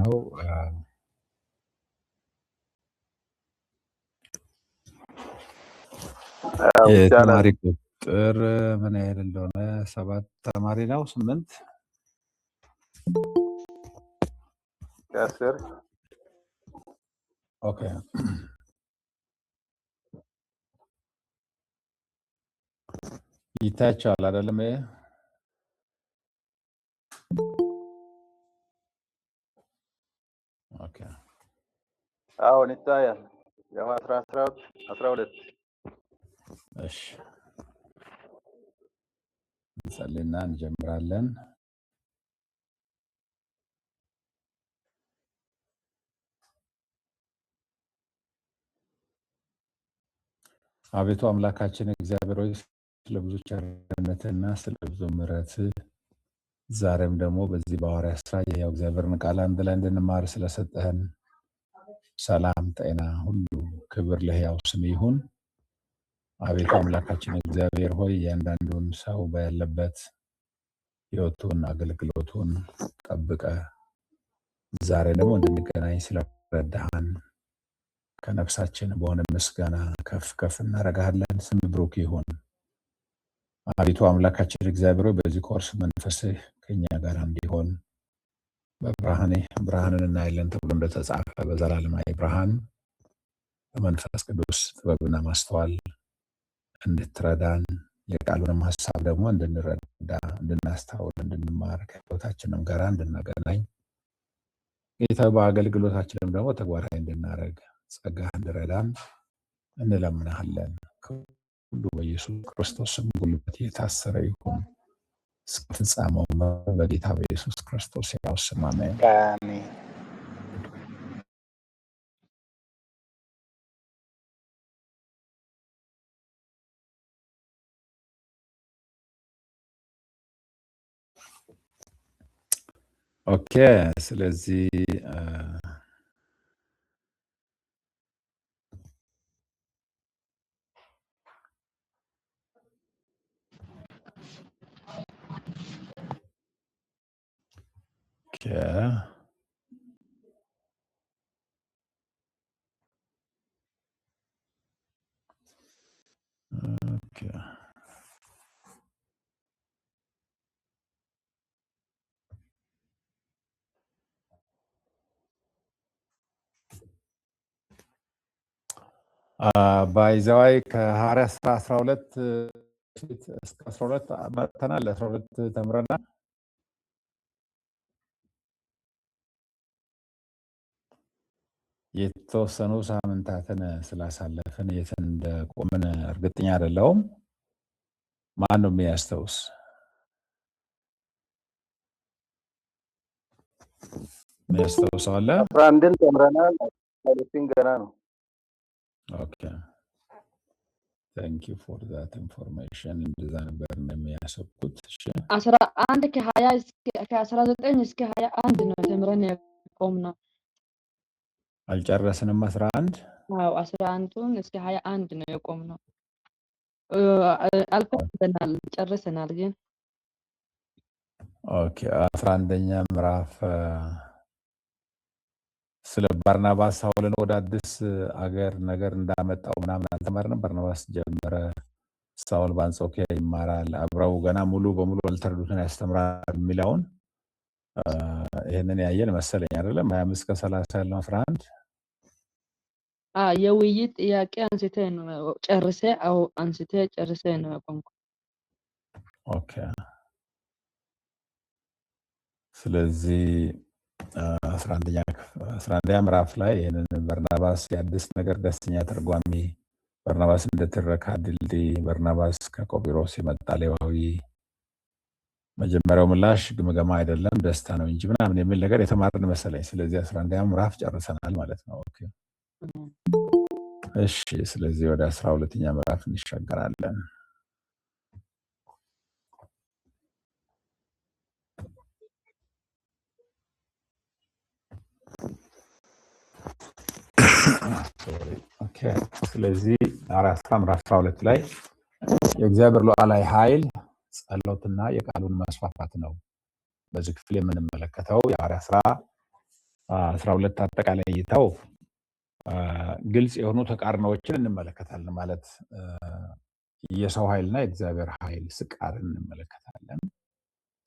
ነው። የተማሪ ቁጥር ምን ያህል እንደሆነ 7 ተማሪ ነው 8 10 ኦኬ ይታያችኋል አይደለም? ኦኬ አሁን ይታያል። ያው 12 እሺ እንጸልይና እንጀምራለን። አቤቱ አምላካችን እግዚአብሔር ሆይ ስለ ብዙ ቸርነትና ስለ ብዙ ምሕረት ዛሬም ደግሞ በዚህ በሐዋርያት ሥራ የሕያው እግዚአብሔርን ቃል አንድ ላይ እንድንማር ስለሰጠህን ሰላም፣ ጤና ሁሉ ክብር ለሕያው ስም ይሁን። አቤቱ አምላካችን እግዚአብሔር ሆይ እያንዳንዱን ሰው ባለበት ሕይወቱን አገልግሎቱን ጠብቀ ዛሬ ደግሞ እንድንገናኝ ስለረዳህን ከነፍሳችን በሆነ ምስጋና ከፍ ከፍ እናደርግሃለን። ስም ብሩክ ይሁን። አቤቱ አምላካችን እግዚአብሔር ሆይ በዚህ ኮርስ መንፈስህ ከኛ ጋር እንዲሆን ብርሃንን እናያለን ተብሎ እንደተጻፈ በዘላለማዊ ብርሃን በመንፈስ ቅዱስ ጥበብና ማስተዋል እንድትረዳን የቃሉንም ሀሳብ ደግሞ እንድንረዳ እንድናስተውል እንድንማር ከሕይወታችንም ጋር እንድናገናኝ ጌታ በአገልግሎታችንም ደግሞ ተግባራዊ እንድናደርግ ጸጋህ እንድረዳን እንለምናሃለን። ሁሉ በኢየሱስ ክርስቶስ ስም ጉልበት የታሰረ ይሁን እስከ ፍጻሜው በጌታ በኢየሱስ ክርስቶስ ያው ስም አሜን። ኦኬ ስለዚህ ባይዘዋይ ከሐዋርያት ሥራ 12 እስከ 12 መጥተናል። 12 ተምረናል። የተወሰኑ ሳምንታትን ስላሳለፍን የት እንደቆምን እርግጠኛ አይደለሁም። ማን ነው የሚያስታውስ? የሚያስታውሰው አለ? 11ን ተምረናል። 12 ገና ነው። ኦኬ ታንክ ዩ ፎር ዛት ኢንፎርሜሽን። እንደዛ ነበር የሚያሰብኩት። እሺ 11 ከ19 እስከ 21 ነው ተምረን የቆምነው። አልጨረስንም 11? አዎ 11ን እስከ 21 ነው የቆምነው። አልፈተናል ጨርሰናል ግን ኦኬ 11ኛ ምዕራፍ ስለ ባርናባስ ሳውልን ወደ አዲስ አገር ነገር እንዳመጣው ምናምን አልተማርንም። ባርናባስ ጀመረ፣ ሳውል በአንጾኪያ ይማራል፣ አብረው ገና ሙሉ በሙሉ አልተረዱትን ያስተምራል የሚለውን ይሄንን ያየን መሰለኝ አይደለም? 25 እስከ 30 ያለው 11 የውይይት ጥያቄ አንስተ ነው ጨርሰ ነው ያቆምኩ። ኦኬ ስለዚህ 11ኛ ምዕራፍ ላይ ይህንን በርናባስ የአዲስ ነገር ደስተኛ ተርጓሚ፣ በርናባስ እንደትረካ ድልድይ፣ በርናባስ ከቆጵሮስ የመጣ ሌዋዊ፣ መጀመሪያው ምላሽ ግምገማ አይደለም ደስታ ነው እንጂ ምናምን የሚል ነገር የተማርን መሰለኝ። ስለዚህ 11ኛ ምዕራፍ ጨርሰናል ማለት ነው። ኦኬ እሺ ስለዚህ ወደ 12ኛ ምዕራፍ እንሻገራለን። ኦኬ ስለዚህ ሐዋርያት ሥራ ምዕራፍ 12 ላይ የእግዚአብሔር ሉዓላዊ ኃይል ጸሎትና የቃሉን ማስፋፋት ነው። በዚህ ክፍል የምንመለከተው የሐዋርያት ሥራ 12 አጠቃላይ እይታው ግልጽ የሆኑ ተቃርኖዎችን እንመለከታለን። ማለት የሰው ኃይልና የእግዚአብሔር ኃይል ስቃርን እንመለከታለን።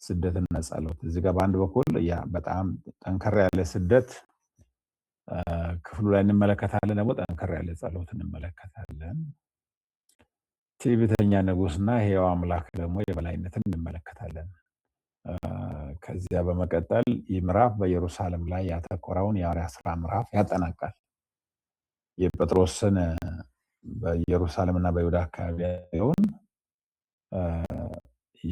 ስደትና ጸሎት እዚህ ጋር በአንድ በኩል ያ በጣም ጠንከር ያለ ስደት ክፍሉ ላይ እንመለከታለን። ደግሞ ጠንከር ያለ ጸሎት እንመለከታለን። ትዕቢተኛ ንጉስና ሕያው አምላክ ደግሞ የበላይነትን እንመለከታለን። ከዚያ በመቀጠል ይህ ምዕራፍ በኢየሩሳሌም ላይ ያተኮረውን የሐዋርያት ሥራ ምዕራፍ ያጠናቃል። የጴጥሮስን በኢየሩሳሌምና በይሁዳ አካባቢ ያለውን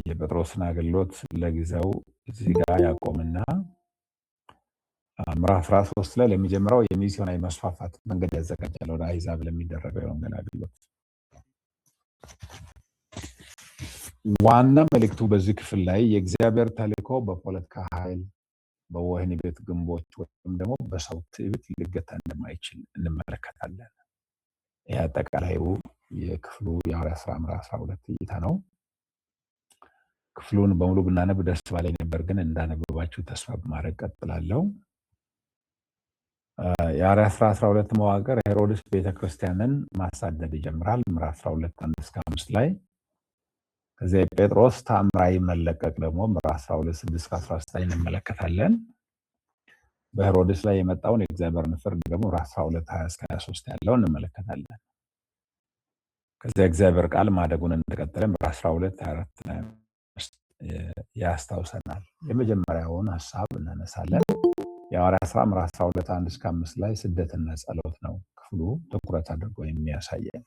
የጴጥሮስን አገልግሎት ለጊዜው እዚህ ጋር ያቆምና ምዕራፍ 13 ላይ ለሚጀምረው የሚስዮናዊ መስፋፋት መንገድ ያዘጋጃል። ወደ አሕዛብ ለሚደረገው የወንጌል አገልግሎት ዋና መልእክቱ በዚህ ክፍል ላይ የእግዚአብሔር ተልእኮ በፖለቲካ ኃይል፣ በወህኒ ቤት ግንቦች ወይም ደግሞ በሰው ትዕቢት ሊገታ እንደማይችል እንመለከታለን። ይህ አጠቃላዩ የክፍሉ የሐዋርያት ሥራ ምዕራፍ 12 እይታ ነው። ክፍሉን በሙሉ ብናነብ ደስ ባለኝ ነበር፣ ግን እንዳነበባችሁ ተስፋ በማድረግ ቀጥላለሁ። የሐዋርያት ሥራ 12 መዋቅር ሄሮድስ ቤተክርስቲያንን ማሳደድ ይጀምራል። ምዕራፍ 12 1-5 ላይ ከዚያ የጴጥሮስ ተአምራዊ መለቀቅ ደግሞ ምዕራፍ 12 6-19 እንመለከታለን። በሄሮድስ ላይ የመጣውን የእግዚአብሔርን ፍርድ ደግሞ ምዕራፍ 12 20-23 ያለውን እንመለከታለን። ከዚያ እግዚአብሔር ቃል ማደጉን እንደቀጠለ ምዕራፍ 12 24 ያስታውሰናል። የመጀመሪያውን ሐሳብ እናነሳለን። የሐዋርያት ሥራ ምዕራፍ 12 1-5 ላይ ስደትና ጸሎት ነው ክፍሉ ትኩረት አድርጎ የሚያሳየን።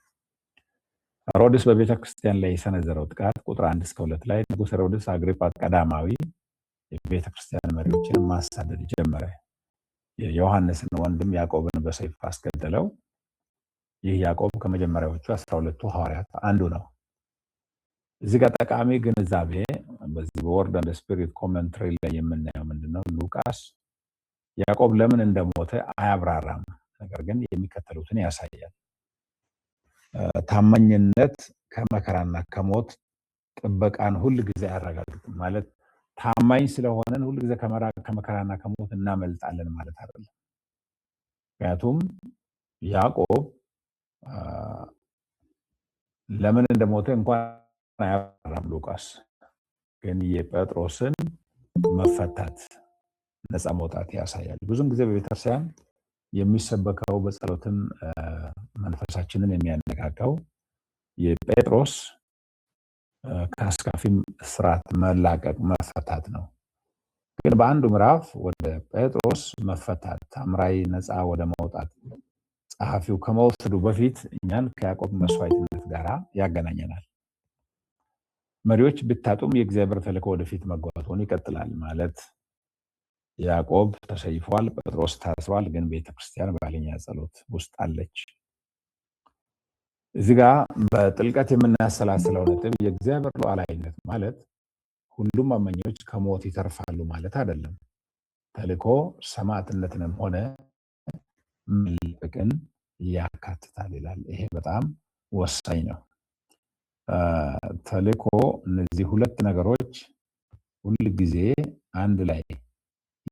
ሄሮድስ በቤተ ክርስቲያን ላይ የሰነዘረው ጥቃት ቁጥር 1-2 ላይ ንጉሥ ሄሮድስ አግሪጳ ቀዳማዊ የቤተ ክርስቲያን መሪዎችን ማሳደድ ጀመረ። የዮሐንስን ወንድም ያዕቆብን በሰይፍ አስገደለው። ይህ ያዕቆብ ከመጀመሪያዎቹ 12ቱ ሐዋርያት አንዱ ነው። እዚህ ጋር ጠቃሚ ግንዛቤ በዚህ በወርድ ኤንድ ስፒሪት ኮሜንትሪ ላይ የምናየው ምንድነው? ሉቃስ ያዕቆብ ለምን እንደሞተ አያብራራም፣ ነገር ግን የሚከተሉትን ያሳያል። ታማኝነት ከመከራና ከሞት ጥበቃን ሁል ጊዜ አያረጋግጥም። ማለት ታማኝ ስለሆነን ሁል ጊዜ ከመከራና ከሞት እናመልጣለን ማለት አይደለም። ምክንያቱም ያዕቆብ ለምን እንደሞተ እንኳን አያብራራም ሉቃስ፣ ግን የጴጥሮስን መፈታት ነፃ መውጣት ያሳያል። ብዙም ጊዜ በቤተክርስቲያን የሚሰበከው በጸሎትም መንፈሳችንን የሚያነቃቃው የጴጥሮስ ከአስካፊም እስራት መላቀቅ መፈታት ነው። ግን በአንዱ ምዕራፍ ወደ ጴጥሮስ መፈታት ታምራዊ ነፃ ወደ መውጣት ጸሐፊው ከመወሰዱ በፊት እኛን ከያዕቆብ መስዋዕትነት ጋር ያገናኘናል። መሪዎች ብታጡም የእግዚአብሔር ተልእኮ ወደፊት መጓዙን ይቀጥላል። ማለት ያዕቆብ ተሰይፏል፣ ጴጥሮስ ታስሯል፣ ግን ቤተክርስቲያን በኃይለኛ ጸሎት ውስጥ አለች። እዚህ ጋር በጥልቀት የምናሰላስለው ነጥብ የእግዚአብሔር ሉዓላዊነት ማለት ሁሉም አማኞች ከሞት ይተርፋሉ ማለት አይደለም። ተልእኮ ሰማዕትነትንም ሆነ መልቀቅን ያካትታል ይላል። ይሄ በጣም ወሳኝ ነው። ተልእኮ እነዚህ ሁለት ነገሮች ሁል ጊዜ አንድ ላይ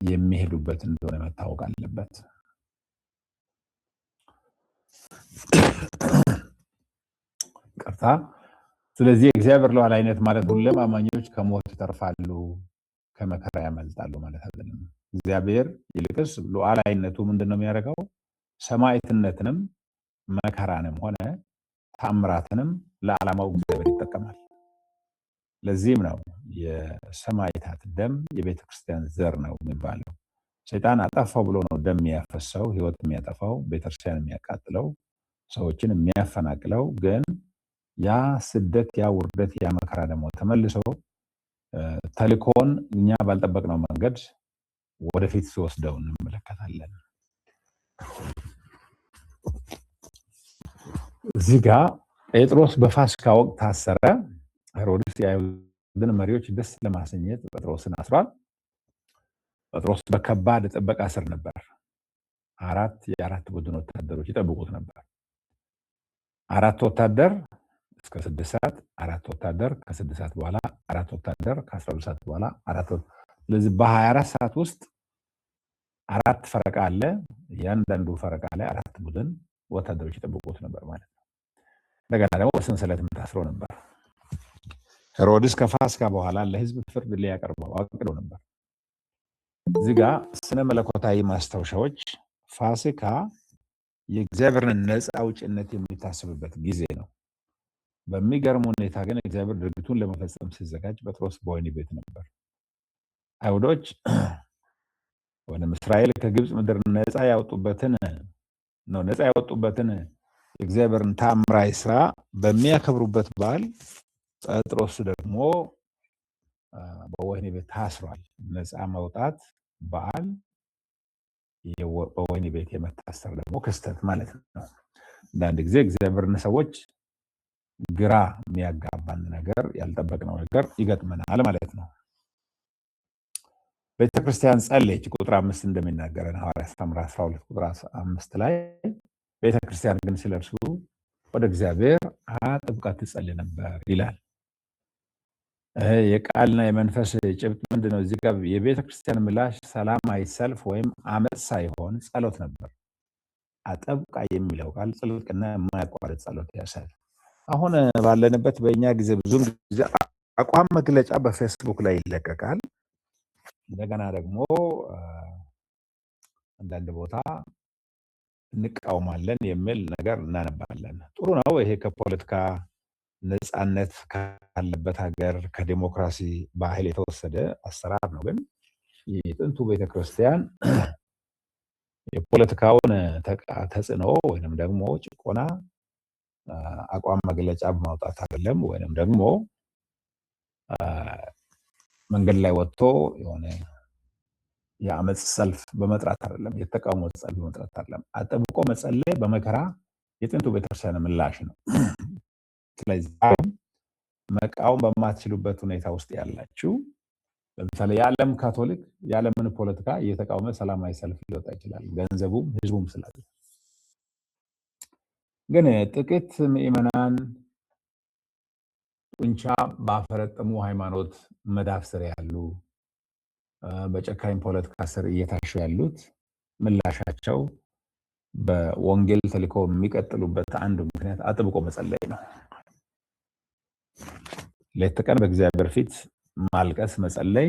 የሚሄዱበት እንደሆነ መታወቅ አለበት። ቅርታ። ስለዚህ የእግዚአብሔር ሉዓላዊነት ማለት ሁሉም አማኞች ከሞት ይተርፋሉ፣ ከመከራ ያመልጣሉ ማለት አይደለም። እግዚአብሔር ይልቅስ ሉዓላዊነቱ ምንድነው የሚያደርገው? ሰማዕትነትንም መከራንም ሆነ ተአምራትንም ለዓላማው እግዚአብሔር ይጠቀማል። ለዚህም ነው የሰማዕታት ደም የቤተ ክርስቲያን ዘር ነው የሚባለው። ሰይጣን አጠፋው ብሎ ነው ደም የሚያፈሰው፣ ህይወት የሚያጠፋው፣ ቤተክርስቲያን የሚያቃጥለው፣ ሰዎችን የሚያፈናቅለው። ግን ያ ስደት፣ ያ ውርደት፣ ያ መከራ ደግሞ ተመልሶ ተልእኮን እኛ ባልጠበቅነው መንገድ ወደፊት ሲወስደው እንመለከታለን። እዚህ ጋር ጴጥሮስ በፋሲካ ወቅት ታሰረ። ሄሮድስ የአይሁድን መሪዎች ደስ ለማሰኘት ጴጥሮስን አስሯል። ጴጥሮስ በከባድ ጥበቃ ስር ነበር። የአራት ቡድን ወታደሮች ይጠብቁት ነበር። 4 ወታደር እስከ 6 ሰዓት፣ 4 ወታደር ከ6 ሰዓት በኋላ፣ 4 ወታደር ከ12 ሰዓት በኋላ፣ 4 ስለዚህ በ24 ሰዓት ውስጥ 4 ፈረቃ አለ። እያንዳንዱ ፈረቃ ላይ 4 ቡድን ወታደሮች ይጠብቁት ነበር ማለት ነው። እንደገና ደግሞ በሰንሰለትም ታስሮ ነበር። ሄሮድስ ከፋሲካ በኋላ ለህዝብ ፍርድ ሊያቀርበው አቅዶ ነበር። እዚህ ጋር ስነ መለኮታዊ ማስታወሻዎች ፋሲካ የእግዚአብሔርን ነፃ አውጭነት የሚታሰብበት ጊዜ ነው። በሚገርም ሁኔታ ግን እግዚአብሔር ድርጊቱን ለመፈጸም ሲዘጋጅ ጴጥሮስ በወህኒ ቤት ነበር። አይሁዶች ወይም እስራኤል ከግብፅ ምድር ነፃ ያወጡበትን የእግዚአብሔርን ተአምራዊ ስራ በሚያከብሩበት በዓል ጴጥሮስ ደግሞ በወህኒ ቤት ታስሯል። ነፃ መውጣት በዓል በወህኒ ቤት የመታሰር ደግሞ ክስተት ማለት ነው። አንዳንድ ጊዜ እግዚአብሔርን ሰዎች ግራ የሚያጋባን ነገር ያልጠበቅነው ነገር ይገጥመናል ማለት ነው። ቤተክርስቲያን ጸለየች ቁጥር 5 እንደሚናገረን ሐዋርያት ሥራ ምዕራፍ 12 ቁጥር 5 ላይ ቤተክርስቲያን ግን ስለርሱ ወደ እግዚአብሔር አጥብቃ ትጸልይ ነበር ይላል። የቃልና የመንፈስ ጭብጥ ምንድነው? እዚህ ጋር የቤተክርስቲያን ምላሽ ሰላማዊ ሰልፍ ወይም አመጽ ሳይሆን ጸሎት ነበር። አጥብቃ የሚለው ቃል ጥልቅና የማያቋርጥ ጸሎት ያሳያል። አሁን ባለንበት በእኛ ጊዜ ብዙም ጊዜ አቋም መግለጫ በፌስቡክ ላይ ይለቀቃል። እንደገና ደግሞ አንዳንድ ቦታ እንቃወማለን የሚል ነገር እናነባለን። ጥሩ ነው። ይሄ ከፖለቲካ ነፃነት ካለበት ሀገር ከዲሞክራሲ ባህል የተወሰደ አሰራር ነው። ግን የጥንቱ ቤተክርስቲያን የፖለቲካውን ተጽዕኖ ወይንም ደግሞ ጭቆና አቋም መግለጫ በማውጣት አይደለም፣ ወይንም ደግሞ መንገድ ላይ ወጥቶ የሆነ የአመጽ ሰልፍ በመጥራት አይደለም፣ የተቃውሞ ሰልፍ በመጥራት አይደለም። አጥብቆ መጸለይ በመከራ የጥንቱ ቤተክርስቲያን ምላሽ ነው። ስለዚህ መቃወም በማትችሉበት ሁኔታ ውስጥ ያላችሁ ለምሳሌ የዓለም ካቶሊክ የዓለምን ፖለቲካ እየተቃወመ ሰላማዊ ሰልፍ ሊወጣ ይችላል፣ ገንዘቡም ህዝቡም ስላለ። ግን ጥቂት ምዕመናን ጡንቻ ባፈረጠሙ ሃይማኖት መዳፍ ስር ያሉ በጨካኝ ፖለቲካ ስር እየታሹ ያሉት ምላሻቸው በወንጌል ተልእኮ የሚቀጥሉበት አንዱ ምክንያት አጥብቆ መጸለይ ነው። ሌት ቀን በእግዚአብሔር ፊት ማልቀስ መጸለይ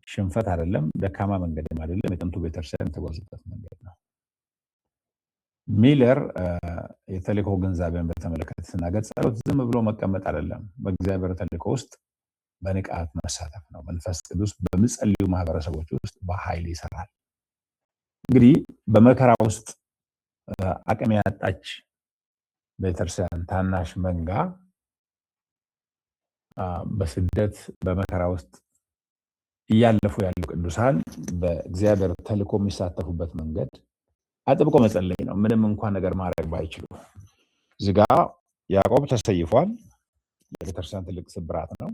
ሽንፈት አይደለም፣ ደካማ መንገድም አይደለም። የጥንቱ ቤተክርስቲያን የተጓዘበት መንገድ ነው። ሚለር የተልእኮ ግንዛቤን በተመለከተ ሲናገር ጸሎት ዝም ብሎ መቀመጥ አይደለም፣ በእግዚአብሔር ተልእኮ ውስጥ በንቃት መሳተፍ ነው። መንፈስ ቅዱስ በሚጸልዩ ማህበረሰቦች ውስጥ በኃይል ይሰራል። እንግዲህ በመከራ ውስጥ አቅም ያጣች ቤተክርስቲያን ታናሽ መንጋ በስደት በመከራ ውስጥ እያለፉ ያሉ ቅዱሳን በእግዚአብሔር ተልእኮ የሚሳተፉበት መንገድ አጥብቆ መጸለይ ነው። ምንም እንኳን ነገር ማድረግ ባይችሉ። እዚህ ጋ ያዕቆብ ተሰይፏል። የቤተክርስቲያን ትልቅ ስብራት ነው።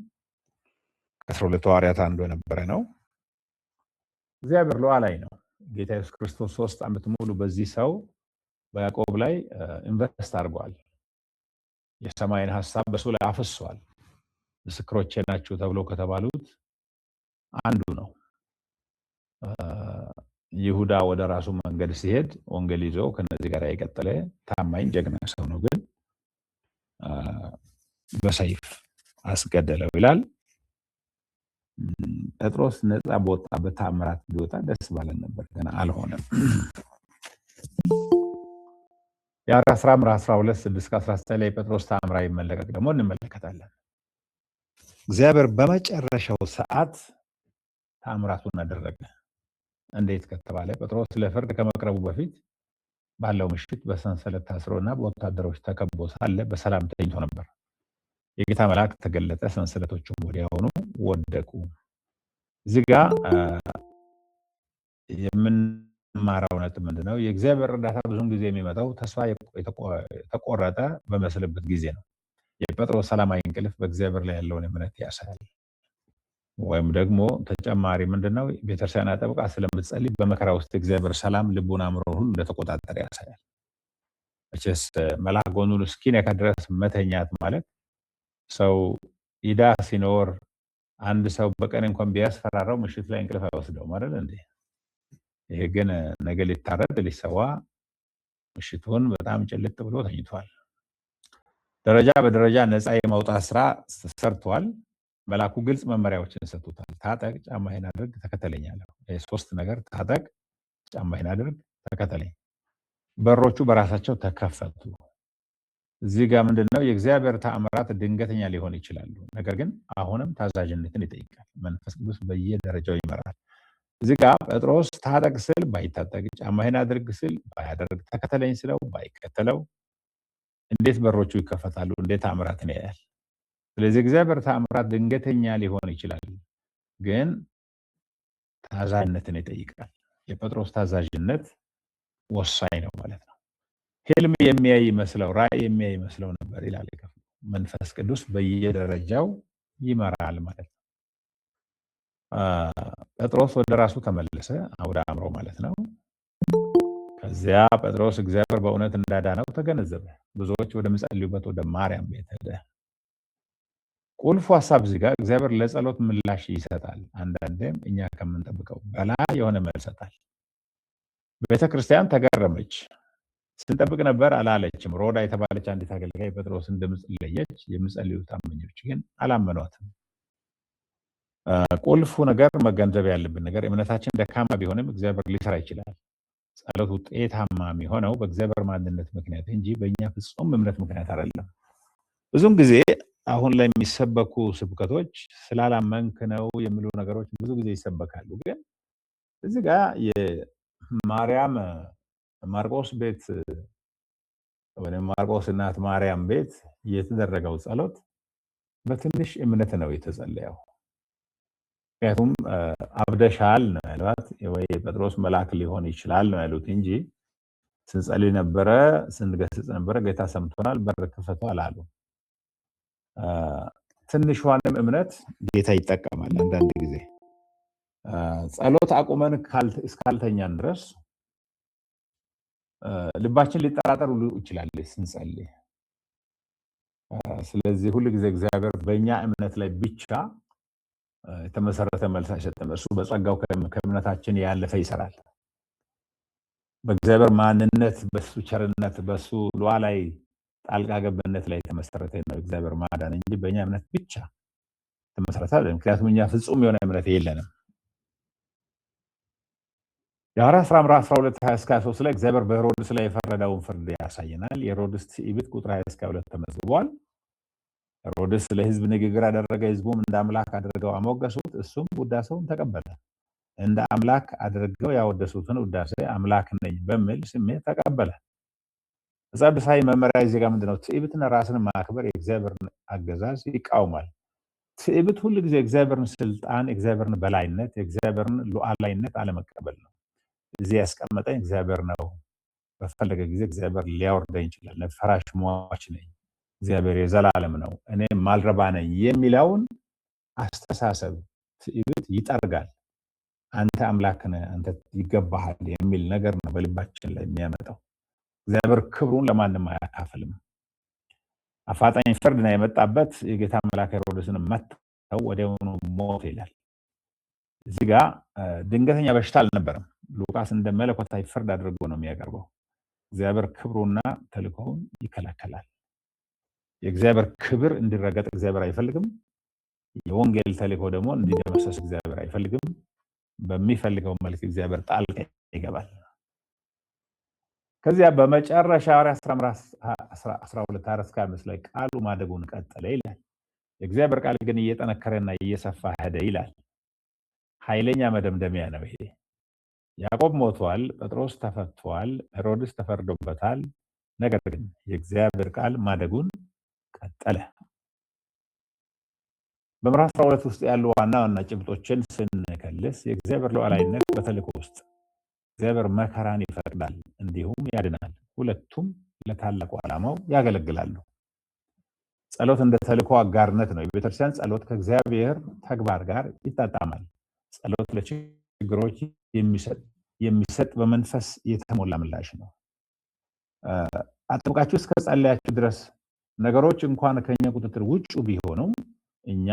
ከ12 ሐዋርያት አንዱ የነበረ ነው። እግዚአብሔር ሉዓላዊ ነው። ጌታ ኢየሱስ ክርስቶስ 3 ዓመት ሙሉ በዚህ ሰው በያዕቆብ ላይ ኢንቨስት አድርጓል። የሰማይን ሐሳብ በሱ ላይ አፍሷል። ምስክሮቼ ናችሁ ተብሎ ከተባሉት አንዱ ነው። ይሁዳ ወደ ራሱ መንገድ ሲሄድ ወንጌል ይዞ ከነዚህ ጋር የቀጠለ ታማኝ ጀግና ሰው ነው። ግን በሰይፍ አስገደለው ይላል። ጴጥሮስ ነፃ በወጣበት ተአምራት ቢወጣ ደስ ባለን ነበር፣ ግን አልሆነም። የሐዋርያት ሥራ ምዕራፍ 12 6-19 ላይ ጴጥሮስ ተአምራዊ መለቀቅ ደግሞ እንመለከታለን። እግዚአብሔር በመጨረሻው ሰዓት ተአምራቱን አደረገ። እንዴት ከተባለ ጴጥሮስ ለፍርድ ከመቅረቡ በፊት ባለው ምሽት በሰንሰለት ታስሮና በወታደሮች ተከቦ ሳለ በሰላም ተኝቶ ነበር። የጌታ መልአክ ተገለጠ፣ ሰንሰለቶቹም ወዲያውኑ ወደቁ። እዚህ ጋር የምንማረው ነጥብ ምንድነው? የእግዚአብሔር እርዳታ ብዙውን ጊዜ የሚመጣው ተስፋ የተቆረጠ በመስልበት ጊዜ ነው። የጴጥሮስ ሰላማዊ እንቅልፍ በእግዚአብሔር ላይ ያለውን እምነት ያሳያል። ወይም ደግሞ ተጨማሪ ምንድነው? ቤተክርስቲያን አጥብቃ ስለምትጸልይ በመከራ ውስጥ እግዚአብሔር ሰላም ልቡን አእምሮን ሁሉ እንደተቆጣጠረ ያሳያል። መቼስ መልአክ ጎኑን እስኪነካ ድረስ መተኛት ማለት ሰው ኢዳ ሲኖር አንድ ሰው በቀን እንኳን ቢያስፈራራው ምሽት ላይ እንቅልፍ አይወስደውም አይደል እንዴ? ይሄ ግን ነገ ሊታረድ ሊሰዋ ምሽቱን በጣም ጭልጥ ብሎ ተኝቷል። ደረጃ በደረጃ ነፃ የማውጣት ስራ ሰርቷል። መልአኩ ግልጽ መመሪያዎችን ሰጥቶታል። ታጠቅ፣ ጫማህን አድርግ፣ ተከተለኝ አለው። ሶስት ነገር ታጠቅ፣ ጫማህን አድርግ፣ ተከተለኝ። በሮቹ በራሳቸው ተከፈቱ። እዚህ ጋር ምንድነው የእግዚአብሔር ተአምራት ድንገተኛ ሊሆን ይችላሉ። ነገር ግን አሁንም ታዛዥነትን ይጠይቃል። መንፈስ ቅዱስ በየደረጃው ይመራል። እዚህ ጋር ጴጥሮስ ታጠቅ ስል ባይታጠቅ፣ ጫማህን አድርግ ስል ባያደርግ፣ ተከተለኝ ስለው ባይከተለው እንዴት በሮቹ ይከፈታሉ? እንዴት ተአምራትን ያያል? ስለዚህ እግዚአብሔር ተአምራት ድንገተኛ ሊሆን ይችላል፣ ግን ታዛዥነትን ይጠይቃል። የጴጥሮስ ታዛዥነት ወሳኝ ነው ማለት ነው። ህልም የሚያይ ይመስለው ራእይ የሚያይ ይመስለው ነበር ይላል። መንፈስ ቅዱስ በየደረጃው ይመራል ማለት ነው። ጴጥሮስ ወደ ራሱ ተመለሰ፣ ወደ አእምሮ ማለት ነው። ከዚያ ጴጥሮስ እግዚአብሔር በእውነት እንዳዳነው ተገነዘበ። ብዙዎች ወደሚጸልዩበት ወደ ማርያም ቤት ሄደ። ቁልፉ ሀሳብ እዚህ ጋር እግዚአብሔር ለጸሎት ምላሽ ይሰጣል። አንዳንዴም እኛ ከምንጠብቀው በላይ የሆነ መልስ ይሰጣል። ቤተክርስቲያን ተገረመች። ስንጠብቅ ነበር አላለችም። ሮዳ የተባለች አንዲት አገልጋይ ጴጥሮስን ድምፅ ለየች። የሚጸልዩ ታማኞች ግን አላመኗትም። ቁልፉ ነገር መገንዘብ ያለብን ነገር እምነታችን ደካማ ቢሆንም እግዚአብሔር ሊሰራ ይችላል። ጸሎት ውጤታማ የሚሆነው በእግዚአብሔር ማንነት ምክንያት እንጂ በእኛ ፍጹም እምነት ምክንያት አይደለም። ብዙም ጊዜ አሁን ላይ የሚሰበኩ ስብከቶች ስላላመንክ ነው የሚሉ ነገሮች ብዙ ጊዜ ይሰበካሉ። ግን እዚህ ጋር የማርያም ማርቆስ ቤት ወይም ማርቆስ እናት ማርያም ቤት የተደረገው ጸሎት በትንሽ እምነት ነው የተጸለየው። ምክንያቱም አብደሻል ነው ያሏት፣ ወይ ጴጥሮስ መልአክ ሊሆን ይችላል ነው ያሉት እንጂ ስንጸልይ ነበረ፣ ስንገስጽ ነበረ፣ ጌታ ሰምቶናል፣ በር ክፈቱ አላሉ። ትንሿንም እምነት ጌታ ይጠቀማል። አንዳንድ ጊዜ ጸሎት አቁመን እስካልተኛን ድረስ ልባችን ሊጠራጠር ሁሉ ይችላል ስንጸልይ። ስለዚህ ሁሉ ጊዜ እግዚአብሔር በእኛ እምነት ላይ ብቻ የተመሰረተ መልስ አይሰጥም። እሱ በጸጋው ከእምነታችን ያለፈ ይሰራል። በእግዚአብሔር ማንነት፣ በሱ ቸርነት፣ በሱ ሉዓላዊ ጣልቃ ገብነት ላይ የተመሰረተ ነው እግዚአብሔር ማዳን እንጂ በእኛ እምነት ብቻ የተመሰረተ አይደለም። ምክንያቱም እኛ ፍጹም የሆነ እምነት የለንም። የሐዋርያት ሥራ ምዕራፍ 12:20-23 ላይ እግዚአብሔር በሄሮድስ ላይ የፈረደውን ፍርድ ያሳየናል። የሄሮድስ ትዕቢት ቁጥር 20-22 ተመዝግቧል። ሄሮድስ ለሕዝብ ንግግር አደረገ፣ ሕዝቡም እንደ አምላክ አድርገው አሞገሱት፣ እሱም ውዳሴውን ተቀበለ። እንደ አምላክ አድርገው ያወደሱትን ውዳሴ አምላክ ነኝ በሚል ስሜት ተቀበለ። መጽሐፋዊ መመሪያ እዚህ ጋር ምንድነው? ትዕቢትና ራስን ማክበር የእግዚአብሔርን አገዛዝ ይቃውማል። ትዕቢት ሁሉ ጊዜ እግዚአብሔርን ስልጣን፣ እግዚአብሔርን በላይነት፣ የእግዚአብሔርን ሉዓላዊነት አለመቀበል ነው። እዚህ ያስቀመጠኝ እግዚአብሔር ነው፣ በፈለገ ጊዜ እግዚአብሔር ሊያወርደኝ ይችላል፣ ፈራሽ ሟች ነኝ፣ እግዚአብሔር የዘላለም ነው፣ እኔ ማልረባ ነኝ የሚለውን አስተሳሰብ ትዕቢት ይጠርጋል። አንተ አምላክ ነህ፣ አንተ ይገባሃል የሚል ነገር ነው በልባችን ላይ የሚያመጣው። እግዚአብሔር ክብሩን ለማንም አያካፍልም። አፋጣኝ ፍርድ ነው የመጣበት። የጌታ መልአክ ሄሮድስን መተው ወዲያውኑ ሞት ይላል። እዚህ ጋር ድንገተኛ በሽታ አልነበረም። ሉቃስ እንደ መለኮታዊ ፍርድ አድርጎ ነው የሚያቀርበው። እግዚአብሔር ክብሩና ተልእኮውን ይከላከላል። የእግዚአብሔር ክብር እንዲረገጥ እግዚአብሔር አይፈልግም። የወንጌል ተልእኮ ደግሞ እንዲደመሰስ እግዚአብሔር አይፈልግም። በሚፈልገው መልክ እግዚአብሔር ጣልቃ ይገባል። ከዚያ በመጨረሻ ሐዋርያት ሥራ ምዕራፍ 12:4-5 ላይ ቃሉ ማደጉን ቀጠለ ይላል። የእግዚአብሔር ቃል ግን እየጠነከረና እየሰፋ ሄደ ይላል። ኃይለኛ መደምደሚያ ነው ይሄ። ያዕቆብ ሞቷል፣ ጴጥሮስ ተፈቷል፣ ሄሮድስ ተፈርዶበታል። ነገር ግን የእግዚአብሔር ቃል ማደጉን ቀጠለ። በምዕራፍ 12 ውስጥ ያሉ ዋና ዋና ጭብጦችን ስንከልስ የእግዚአብሔር ሉዓላዊነት በተልእኮ ውስጥ እግዚአብሔር መከራን ይፈቅዳል እንዲሁም ያድናል። ሁለቱም ለታላቁ ዓላማው ያገለግላሉ። ጸሎት እንደ ተልእኮ አጋርነት ነው። የቤተክርስቲያን ጸሎት ከእግዚአብሔር ተግባር ጋር ይጣጣማል። ጸሎት ለችግሮች የሚሰጥ በመንፈስ የተሞላ ምላሽ ነው። አጥብቃችሁ እስከ ጸለያችሁ ድረስ ነገሮች እንኳን ከኛ ቁጥጥር ውጭ ቢሆኑም እኛ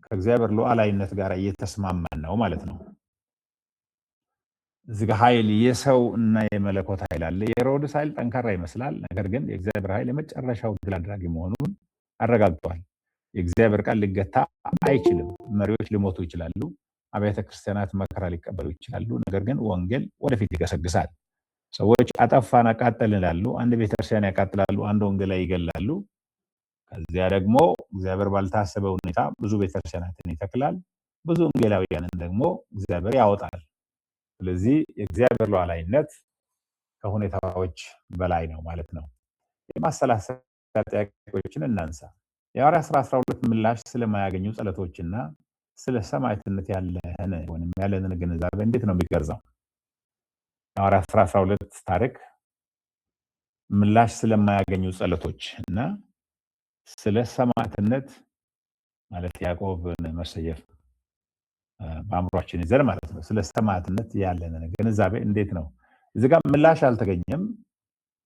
ከእግዚአብሔር ሉዓላዊነት ጋር እየተስማማን ነው ማለት ነው። እዚህ ጋር ኃይል የሰው እና የመለኮት ኃይል አለ። የሄሮድስ ኃይል ጠንካራ ይመስላል፣ ነገር ግን የእግዚአብሔር ኃይል የመጨረሻው ድል አድራጊ መሆኑን አረጋግጧል። የእግዚአብሔር ቃል ሊገታ አይችልም። መሪዎች ሊሞቱ ይችላሉ፣ አብያተ ክርስቲያናት መከራ ሊቀበሉ ይችላሉ፣ ነገር ግን ወንጌል ወደፊት ይገሰግሳል። ሰዎች አጠፋን አቃጠልን ይላሉ፣ አንድ ቤተክርስቲያን ያቃጥላሉ፣ አንድ ወንጌላዊ ይገላሉ። ከዚያ ደግሞ እግዚአብሔር ባልታሰበ ሁኔታ ብዙ ቤተክርስቲያናትን ይተክላል፣ ብዙ ወንጌላውያንን ደግሞ እግዚአብሔር ያወጣል። ስለዚህ የእግዚአብሔር ሉዓላዊነት ከሁኔታዎች በላይ ነው ማለት ነው። የማሰላሰል ጥያቄዎችን እናንሳ። የሐዋርያት ሥራ 12 ምላሽ ስለማያገኙ ጸሎቶችና ስለ ሰማዕትነት ያለንን ግንዛቤ እንዴት ነው የሚገልጸው? የሐዋርያት ሥራ 12 ታሪክ ምላሽ ስለማያገኙ ጸሎቶች እና ስለ ሰማዕትነት ማለት ያዕቆብን መሰየፍ በአእምሯችን ይዘን ማለት ነው። ስለ ሰማዕትነት ያለንን ግንዛቤ እንዴት ነው? እዚህ ጋር ምላሽ አልተገኘም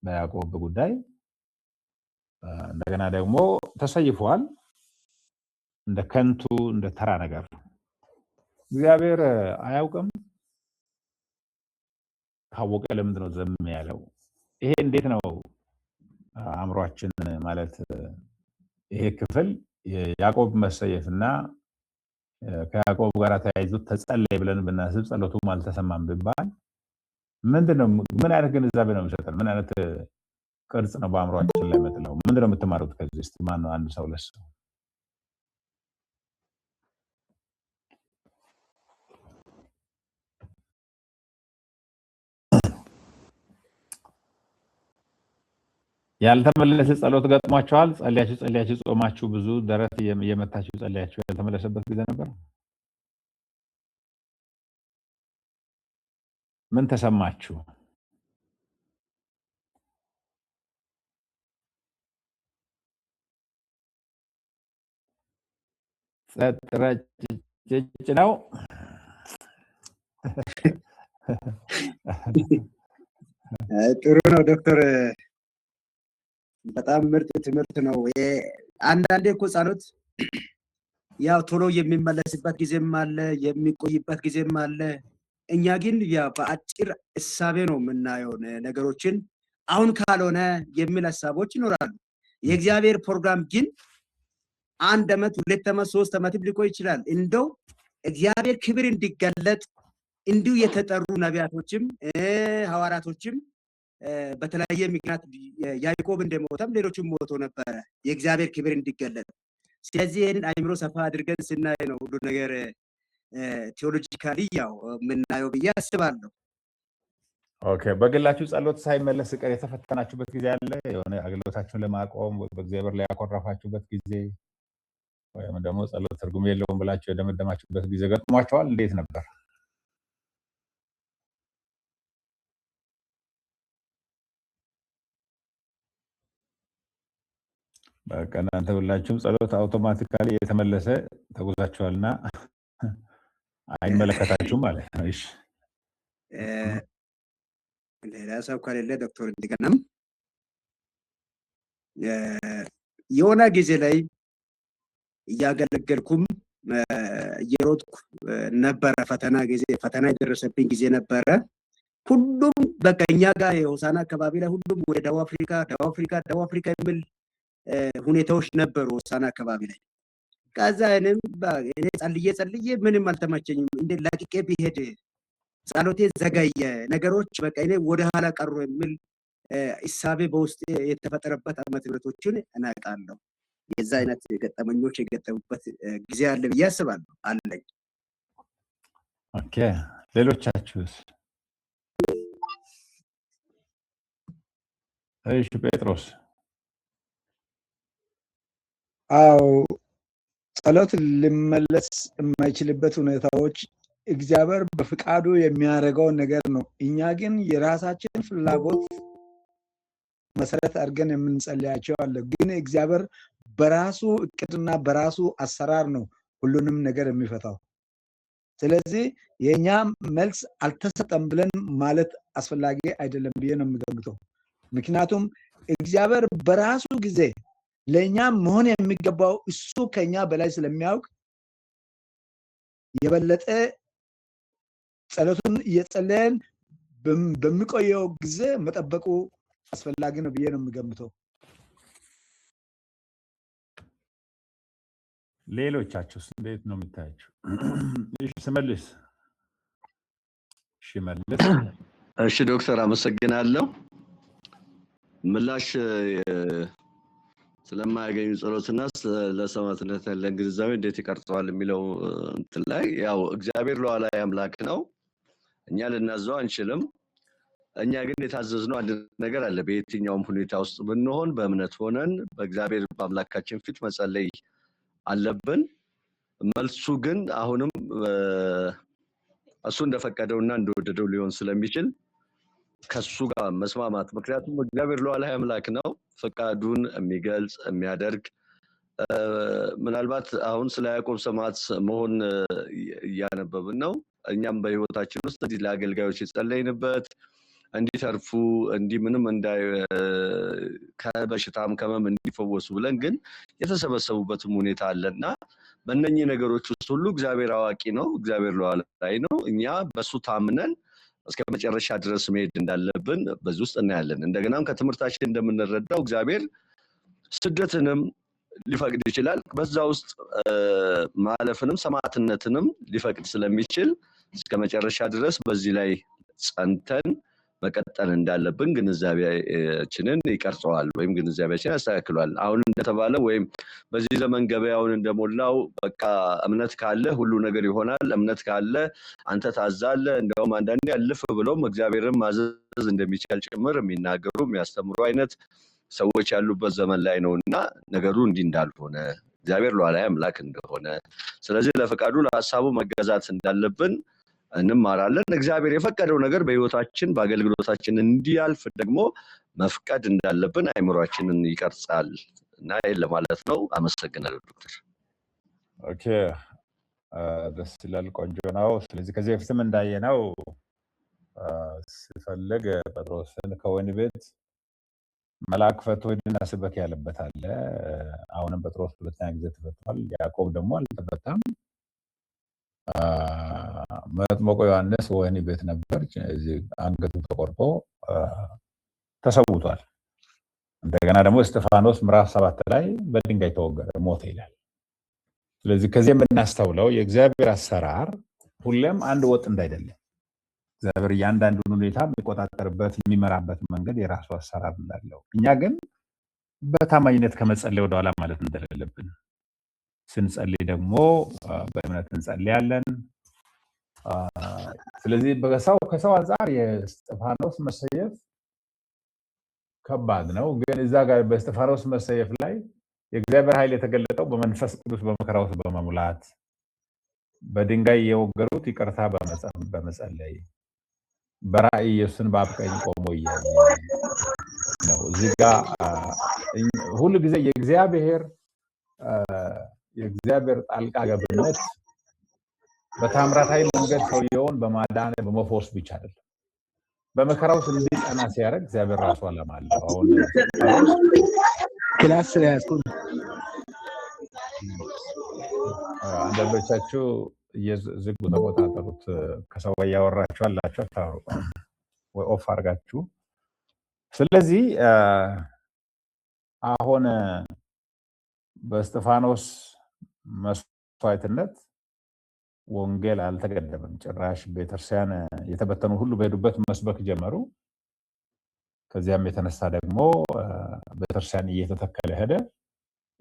በያዕቆብ ጉዳይ። እንደገና ደግሞ ተሰይፏል እንደ ከንቱ እንደ ተራ ነገር። እግዚአብሔር አያውቅም? ካወቀ ለምንድን ነው ዝም ያለው? ይሄ እንዴት ነው አእምሯችን ማለት ይሄ ክፍል የያዕቆብ መሰየፍና ከያዕቆብ ጋር ተያይዞ ተጸለየ ብለን ብናስብ ጸሎቱም አልተሰማም ቢባል ምንድነው? ምን አይነት ግንዛቤ ነው የሚሰጠን? ምን አይነት ቅርጽ ነው በአእምሯችን ላይ መጥለው? ምንድነው የምትማሩት ከዚህ? እስቲ ማን ነው አንድ ሰው ለሰው ያልተመለሰ ጸሎት ገጥሟችኋል? ጸልያችሁ ጾማችሁ ብዙ ደረት እየመታችሁ ጸልያችሁ ያልተመለሰበት ጊዜ ነበር? ምን ተሰማችሁ? ጸጥረጭ ነው። ጥሩ ነው ዶክተር፣ በጣም ምርጥ ትምህርት ነው። አንዳንዴ እኮ ጸሎት ያው ቶሎ የሚመለስበት ጊዜም አለ፣ የሚቆይበት ጊዜም አለ። እኛ ግን ያው በአጭር እሳቤ ነው የምናየው ነገሮችን። አሁን ካልሆነ የሚል ሀሳቦች ይኖራሉ። የእግዚአብሔር ፕሮግራም ግን 1 ዓመት 2 ዓመት 3 ዓመት ሊቆይ ይችላል። እንደው እግዚአብሔር ክብር እንዲገለጥ እንዲሁ የተጠሩ ነቢያቶችም ሐዋርያቶችም በተለያየ ምክንያት ያዕቆብ እንደሞተም ሌሎችም ሞቶ ነበረ የእግዚአብሔር ክብር እንዲገለጥ። ስለዚህ ይህንን አእምሮ ሰፋ አድርገን ስናይ ነው ሁሉ ነገር ቴዎሎጂካሊ ያው የምናየው ብዬ አስባለሁ። ኦኬ፣ በግላችሁ ጸሎት ሳይመለስ ቀር የተፈተናችሁበት ጊዜ አለ? የሆነ አገልግሎታችሁን ለማቆም በእግዚአብሔር ላይ ያኮረፋችሁበት ጊዜ ወይም ደግሞ ጸሎት ትርጉም የለውም ብላችሁ የደመደማችሁበት ጊዜ ገጥሟችኋል? እንዴት ነበር? በቃ እናንተ ሁላችሁም ጸሎት አውቶማቲካሊ የተመለሰ ተጉዛችኋልና አይመለከታችሁም ማለት ነው። እሺ፣ ሌላ ሰው ከሌለ ዶክተር እንዲገናም የሆነ ጊዜ ላይ እያገለገልኩም እየሮጥኩ ነበረ። ፈተና የደረሰብኝ ጊዜ ነበረ። ሁሉም በቃ እኛ ጋር የሆሳና አካባቢ ላይ ሁሉም ወደ ደቡብ አፍሪካ የሚል ሁኔታዎች ነበሩ ሆሳና አካባቢ ላይ። ከዛ እኔ ጸልዬ ምንም አልተመቸኝም። እንደ ለቅቄ ቢሄድ ጸሎቴ ዘገየ፣ ነገሮች በቃ እኔ ወደ ኋላ ቀሩ የሚል እሳቤ በውስጥ የተፈጠረበት ዓመተ ምሕረቶችን እናውቃለሁ። የዛ አይነት ገጠመኞች የገጠሙበት ጊዜ አለ ብዬ አስባለሁ አለኝ። ኦኬ፣ ሌሎቻችሁስ? እሺ ጴጥሮስ። አዎ፣ ጸሎት ሊመለስ የማይችልበት ሁኔታዎች እግዚአብሔር በፍቃዱ የሚያደርገው ነገር ነው። እኛ ግን የራሳችን ፍላጎት መሰረት አድርገን የምንጸልያቸው አለ። ግን እግዚአብሔር በራሱ እቅድና በራሱ አሰራር ነው ሁሉንም ነገር የሚፈታው። ስለዚህ የኛ መልስ አልተሰጠም ብለን ማለት አስፈላጊ አይደለም ብዬ ነው የምገምተው። ምክንያቱም እግዚአብሔር በራሱ ጊዜ ለኛ መሆን የሚገባው እሱ ከኛ በላይ ስለሚያውቅ የበለጠ ጸሎቱን እየጸለየን በሚቆየው ጊዜ መጠበቁ አስፈላጊ ነው ብዬ ነው የምገምተው። ሌሎቻችሁስ እንዴት ነው የምታያችሁ? እሺ ስመልስ። እሺ መልስ። እሺ ዶክተር አመሰግናለሁ። ምላሽ ስለማያገኙ ጸሎትና ለሰማዕትነት ያለን ግንዛቤ እንዴት ይቀርጸዋል የሚለው እንትን ላይ ያው እግዚአብሔር ሉዓላዊ አምላክ ነው። እኛ ልናዘው አንችልም። እኛ ግን የታዘዝነው አንድ ነገር አለ። በየትኛውም ሁኔታ ውስጥ ብንሆን በእምነት ሆነን በእግዚአብሔር በአምላካችን ፊት መጸለይ አለብን። መልሱ ግን አሁንም እሱ እንደፈቀደውና እንደወደደው ሊሆን ስለሚችል ከሱ ጋር መስማማት፣ ምክንያቱም እግዚአብሔር ሉዓላዊ አምላክ ነው፣ ፈቃዱን የሚገልጽ የሚያደርግ። ምናልባት አሁን ስለ ያዕቆብ ሰማዕት መሆን እያነበብን ነው። እኛም በህይወታችን ውስጥ እንዲህ ለአገልጋዮች የጸለይንበት እንዲተርፉ እንዲህ ምንም ከበሽታም ከመም እንዲፈወሱ ብለን ግን የተሰበሰቡበትም ሁኔታ አለና በእነኚህ ነገሮች ውስጥ ሁሉ እግዚአብሔር አዋቂ ነው፣ እግዚአብሔር ሉዓላዊ ነው። እኛ በሱ ታምነን እስከ መጨረሻ ድረስ መሄድ እንዳለብን በዚህ ውስጥ እናያለን። እንደገናም ከትምህርታችን እንደምንረዳው እግዚአብሔር ስደትንም ሊፈቅድ ይችላል። በዛ ውስጥ ማለፍንም ሰማዕትነትንም ሊፈቅድ ስለሚችል እስከ መጨረሻ ድረስ በዚህ ላይ ጸንተን መቀጠል እንዳለብን ግንዛቤያችንን ይቀርጸዋል ወይም ግንዛቤያችንን ያስተካክሏል። አሁን እንደተባለው ወይም በዚህ ዘመን ገበያውን እንደሞላው በቃ እምነት ካለ ሁሉ ነገር ይሆናል፣ እምነት ካለ አንተ ታዛለህ፣ እንደውም አንዳንዴ አልፍ ብሎም እግዚአብሔርን ማዘዝ እንደሚቻል ጭምር የሚናገሩ የሚያስተምሩ አይነት ሰዎች ያሉበት ዘመን ላይ ነውና ነገሩ እንዲህ እንዳልሆነ እግዚአብሔር ሉዓላዊ አምላክ እንደሆነ፣ ስለዚህ ለፈቃዱ ለሐሳቡ መገዛት እንዳለብን እንማራለን። እግዚአብሔር የፈቀደው ነገር በህይወታችን በአገልግሎታችን እንዲያልፍ ደግሞ መፍቀድ እንዳለብን አእምሯችንን ይቀርጻል እና ይሄን ለማለት ነው። አመሰግናለሁ ዶክተር። ኦኬ ደስ ይላል፣ ቆንጆ ነው። ስለዚህ ከዚህ በፊትም እንዳየነው ሲፈልግ ጴጥሮስን ከወህኒ ቤት መልአክ ፈቶ ሂድና ስበክ ያለበት አለ። አሁንም ጴጥሮስ ሁለተኛ ጊዜ ተፈቷል። ያዕቆብ ደግሞ አልተፈታም። መጥምቁ ዮሐንስ ወህኒ ቤት ነበር፣ አንገቱ ተቆርጦ ተሰውቷል። እንደገና ደግሞ እስጢፋኖስ ምዕራፍ 7 ላይ በድንጋይ ተወገረ፣ ሞተ ይላል። ስለዚህ ከዚህ የምናስተውለው የእግዚአብሔር አሰራር ሁሌም አንድ ወጥ እንዳይደለ፣ እግዚአብሔር እያንዳንዱን ሁኔታ የሚቆጣጠርበት የሚመራበት መንገድ የራሱ አሰራር እንዳለው፣ እኛ ግን በታማኝነት ከመጸለይ ወደኋላ ማለት እንደሌለብን፣ ስንጸልይ ደግሞ በእምነት እንጸልያለን። ስለዚህ ከሰው አንጻር የእስጢፋኖስ መሰየፍ ከባድ ነው። ግን እዛ ጋር በእስጢፋኖስ መሰየፍ ላይ የእግዚአብሔር ኃይል የተገለጠው በመንፈስ ቅዱስ በመከራ ውስጥ በመሙላት በድንጋይ የወገሩት ይቅርታ በመጸለይ በራእይ ኢየሱስን በአብ ቀኝ ቆሞ እያየ ነው። እዚህ ጋር ሁሉ ጊዜ የእግዚአብሔር ጣልቃ ገብነት በታምራታዊ መንገድ ሰውየውን በማዳን በመፎስ ብቻ አይደለም፣ በመከራ ውስጥ እንዲጸና ሲያደርግ እግዚአብሔር ራሱ ዓላማ አለው። አሁን ክላስ ስለያዝኩ አንዳንዶቻችሁ ዝጉ፣ ተቆጣጠሩት። ከሰው ጋር እያወራችሁ አላችሁ፣ አታውሩ ወይ ኦፍ አድርጋችሁ። ስለዚህ አሁን በእስጢፋኖስ መስዋዕትነት ወንጌል አልተገደበም። ጭራሽ ቤተክርስቲያን የተበተኑ ሁሉ በሄዱበት መስበክ ጀመሩ። ከዚያም የተነሳ ደግሞ ቤተክርስቲያን እየተተከለ ሄደ።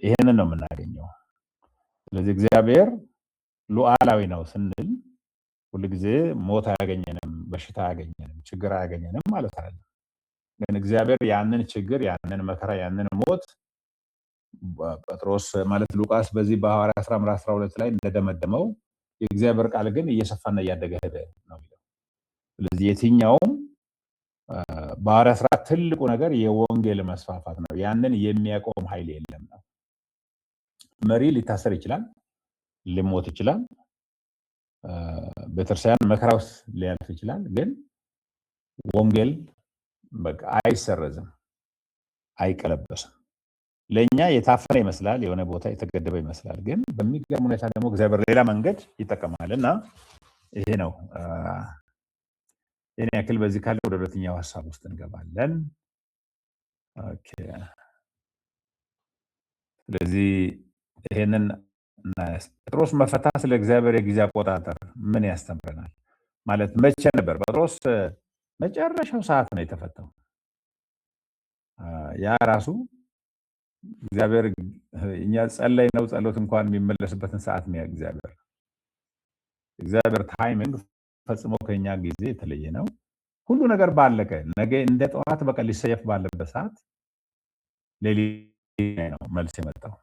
ይህንን ነው የምናገኘው። ስለዚህ እግዚአብሔር ሉዓላዊ ነው ስንል ሁልጊዜ ሞት አያገኘንም፣ በሽታ አያገኘንም፣ ችግር አያገኘንም ማለት አይደለም። ግን እግዚአብሔር ያንን ችግር፣ ያንን መከራ፣ ያንን ሞት ጴጥሮስ ማለት ሉቃስ በዚህ በሐዋርያት ሥራ ምዕራፍ 12 ላይ እንደደመደመው የእግዚአብሔር ቃል ግን እየሰፋና እያደገ ሄደ ነው የሚለው። ስለዚህ የትኛውም በሐዋርያት ሥራ ትልቁ ነገር የወንጌል መስፋፋት ነው። ያንን የሚያቆም ኃይል የለም ነው። መሪ ሊታሰር ይችላል፣ ሊሞት ይችላል፣ ቤተክርስቲያን መከራ ውስጥ ሊያልፍ ይችላል። ግን ወንጌል በቃ አይሰረዝም፣ አይቀለበስም። ለኛ የታፈነ ይመስላል፣ የሆነ ቦታ የተገደበ ይመስላል። ግን በሚገርም ሁኔታ ደግሞ እግዚአብሔር ሌላ መንገድ ይጠቀማልና ይሄ ነው የኔ ያክል። በዚህ ካለ ወደ ሁለተኛው ሐሳብ ውስጥ እንገባለን። ኦኬ ስለዚህ ይሄንን ጴጥሮስ መፈታት ስለ እግዚአብሔር የጊዜ አቆጣጠር ምን ያስተምረናል? ማለት መቼ ነበር? ጴጥሮስ መጨረሻው ሰዓት ነው የተፈታው። ያ ራሱ እግዚአብሔር እኛ ጸለይ ነው ጸሎት እንኳን የሚመለስበትን ሰዓት ነው እግዚአብሔር ታይሚንግ ፈጽሞ ከኛ ጊዜ የተለየ ነው። ሁሉ ነገር ባለቀ ነገ እንደ ጠዋት በቃ ሊሰየፍ ባለበት ሰዓት ሌሊት ነው መልስ የመጣው።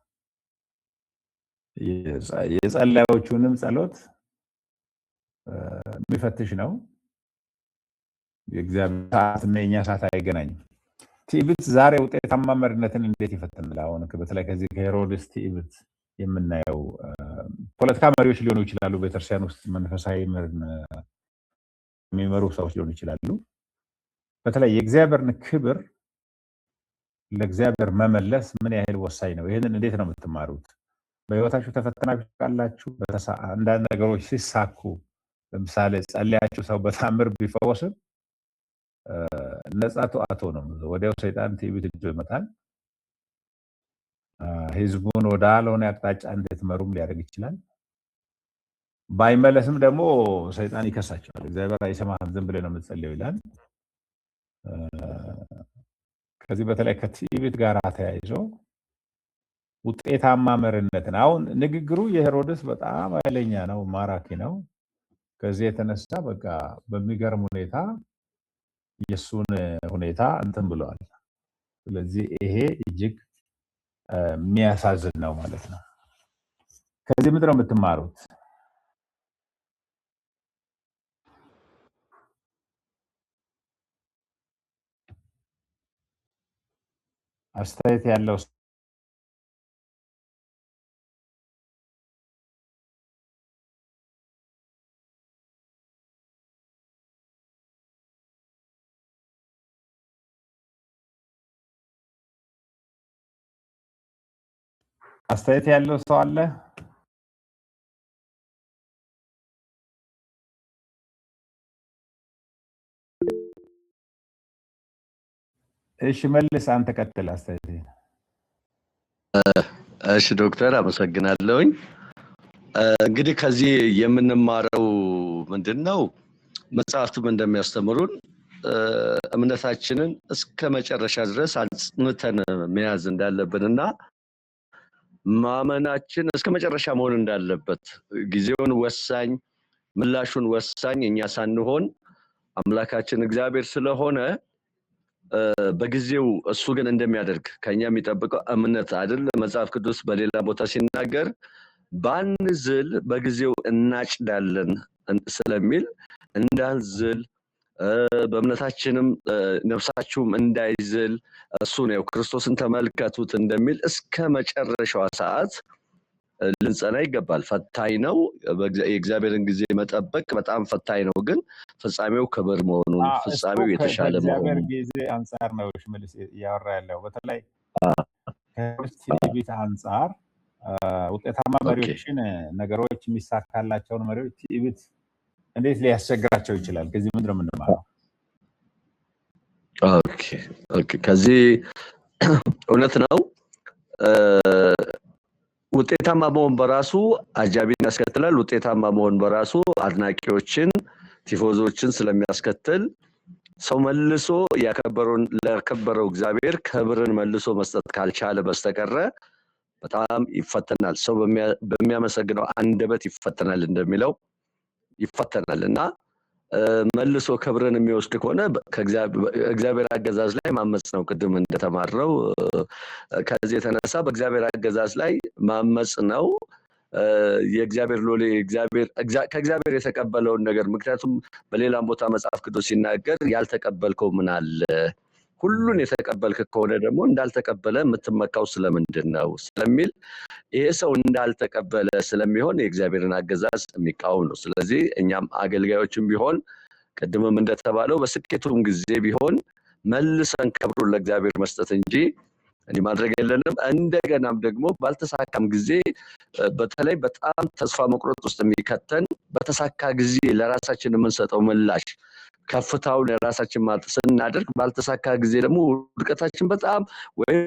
የጸላዮቹንም ጸሎት የሚፈትሽ ነው። የእግዚአብሔር ሰዓትና የኛ ሰዓት አይገናኝም። ትዕቢት ዛሬ ውጤታማ መሪነትን እንዴት ይፈትናል? አሁን በተለይ ከዚህ ከሄሮድስ ትዕቢት የምናየው ፖለቲካ መሪዎች ሊሆኑ ይችላሉ፣ ቤተክርስቲያን ውስጥ መንፈሳዊ የሚመሩ ሰዎች ሊሆኑ ይችላሉ። በተለይ የእግዚአብሔርን ክብር ለእግዚአብሔር መመለስ ምን ያህል ወሳኝ ነው? ይህንን እንዴት ነው የምትማሩት? በህይወታችሁ ተፈተናችሁ ካላችሁ አንዳንድ ነገሮች ሲሳኩ፣ ለምሳሌ ጸልያችሁ ሰው በታምር ቢፈወስም ነጻቱ አቶ ነው ወዲያው ሰይጣን ትዕቢት ይዞ ይመጣል። ህዝቡን ወደ አልሆነ አቅጣጫ እንድትመሩም ሊያደርግ ይችላል። ባይመለስም ደግሞ ሰይጣን ይከሳቸዋል። እግዚአብሔር አይሰማህም ዝም ብለህ ነው የምትጸልየው ይላል። ከዚህ በተለይ ከትዕቢት ጋር ተያይዞ ውጤታማ መሪነትን አሁን ንግግሩ የሄሮድስ በጣም ኃይለኛ ነው፣ ማራኪ ነው። ከዚህ የተነሳ በቃ በሚገርም ሁኔታ የሱን ሁኔታ እንትን ብለዋል። ስለዚህ ይሄ እጅግ የሚያሳዝን ነው ማለት ነው። ከዚህ ምንድን ነው የምትማሩት? አስተያየት ያለው አስተያየት ያለው ሰው አለ? እሺ መልስ፣ አንተ ቀጥል አስተያየት። እሺ ዶክተር አመሰግናለሁኝ። እንግዲህ ከዚህ የምንማረው ምንድነው? መጽሐፍቱም እንደሚያስተምሩን እምነታችንን እስከ መጨረሻ ድረስ አጽንተን መያዝ እንዳለብንና ማመናችን እስከ መጨረሻ መሆን እንዳለበት፣ ጊዜውን ወሳኝ ምላሹን ወሳኝ እኛ ሳንሆን አምላካችን እግዚአብሔር ስለሆነ በጊዜው እሱ ግን እንደሚያደርግ ከኛ የሚጠብቀው እምነት አይደል? መጽሐፍ ቅዱስ በሌላ ቦታ ሲናገር ባንዝል በጊዜው እናጭዳለን ስለሚል እንዳንዝል በእምነታችንም ነፍሳችሁም እንዳይዝል እሱ ነው ክርስቶስን ተመልከቱት እንደሚል እስከ መጨረሻው ሰዓት ልንጸና ይገባል። ፈታኝ ነው፣ የእግዚአብሔርን ጊዜ መጠበቅ በጣም ፈታኝ ነው። ግን ፍጻሜው ክብር መሆኑን ፍጻሜው የተሻለ መሆኑን ጊዜ አንፃር ነው ሽመልስ እያወራ ያለው። በተለይ ከትዕቢት አንፃር ውጤታማ መሪዎችን ነገሮች የሚሳካላቸውን መሪዎች ትዕቢት እንዴት ሊያስቸግራቸው ይችላል? ከዚህ ምንድን ነው የምንማረው? ኦኬ ከዚህ እውነት ነው ውጤታማ መሆን በራሱ አጃቢን ያስከትላል። ውጤታማ መሆን በራሱ አድናቂዎችን ቲፎዞችን ስለሚያስከትል ሰው መልሶ ለከበረው እግዚአብሔር ክብርን መልሶ መስጠት ካልቻለ በስተቀር በጣም ይፈተናል። ሰው በሚያመሰግነው አንደበት ይፈተናል እንደሚለው ይፈተናልና መልሶ ክብርን የሚወስድ ከሆነ ከእግዚአብሔር አገዛዝ ላይ ማመጽ ነው። ቅድም እንደተማረው ከዚህ የተነሳ በእግዚአብሔር አገዛዝ ላይ ማመጽ ነው። የእግዚአብሔር ሎሌ ከእግዚአብሔር የተቀበለውን ነገር፣ ምክንያቱም በሌላም ቦታ መጽሐፍ ቅዱስ ሲናገር ያልተቀበልከው ምን አለ? ሁሉን የተቀበልክ ከሆነ ደግሞ እንዳልተቀበለ የምትመካው ስለምንድን ነው ስለሚል ይሄ ሰው እንዳልተቀበለ ስለሚሆን የእግዚአብሔርን አገዛዝ የሚቃወም ነው። ስለዚህ እኛም አገልጋዮችም ቢሆን ቅድምም እንደተባለው በስኬቱም ጊዜ ቢሆን መልሰን ክብሩን ለእግዚአብሔር መስጠት እንጂ እንዲህ ማድረግ የለንም። እንደገናም ደግሞ ባልተሳካም ጊዜ በተለይ በጣም ተስፋ መቁረጥ ውስጥ የሚከተን በተሳካ ጊዜ ለራሳችን የምንሰጠው ምላሽ ከፍታውን ለራሳችን ስናደርግ ባልተሳካ ጊዜ ደግሞ ውድቀታችን በጣም ወይም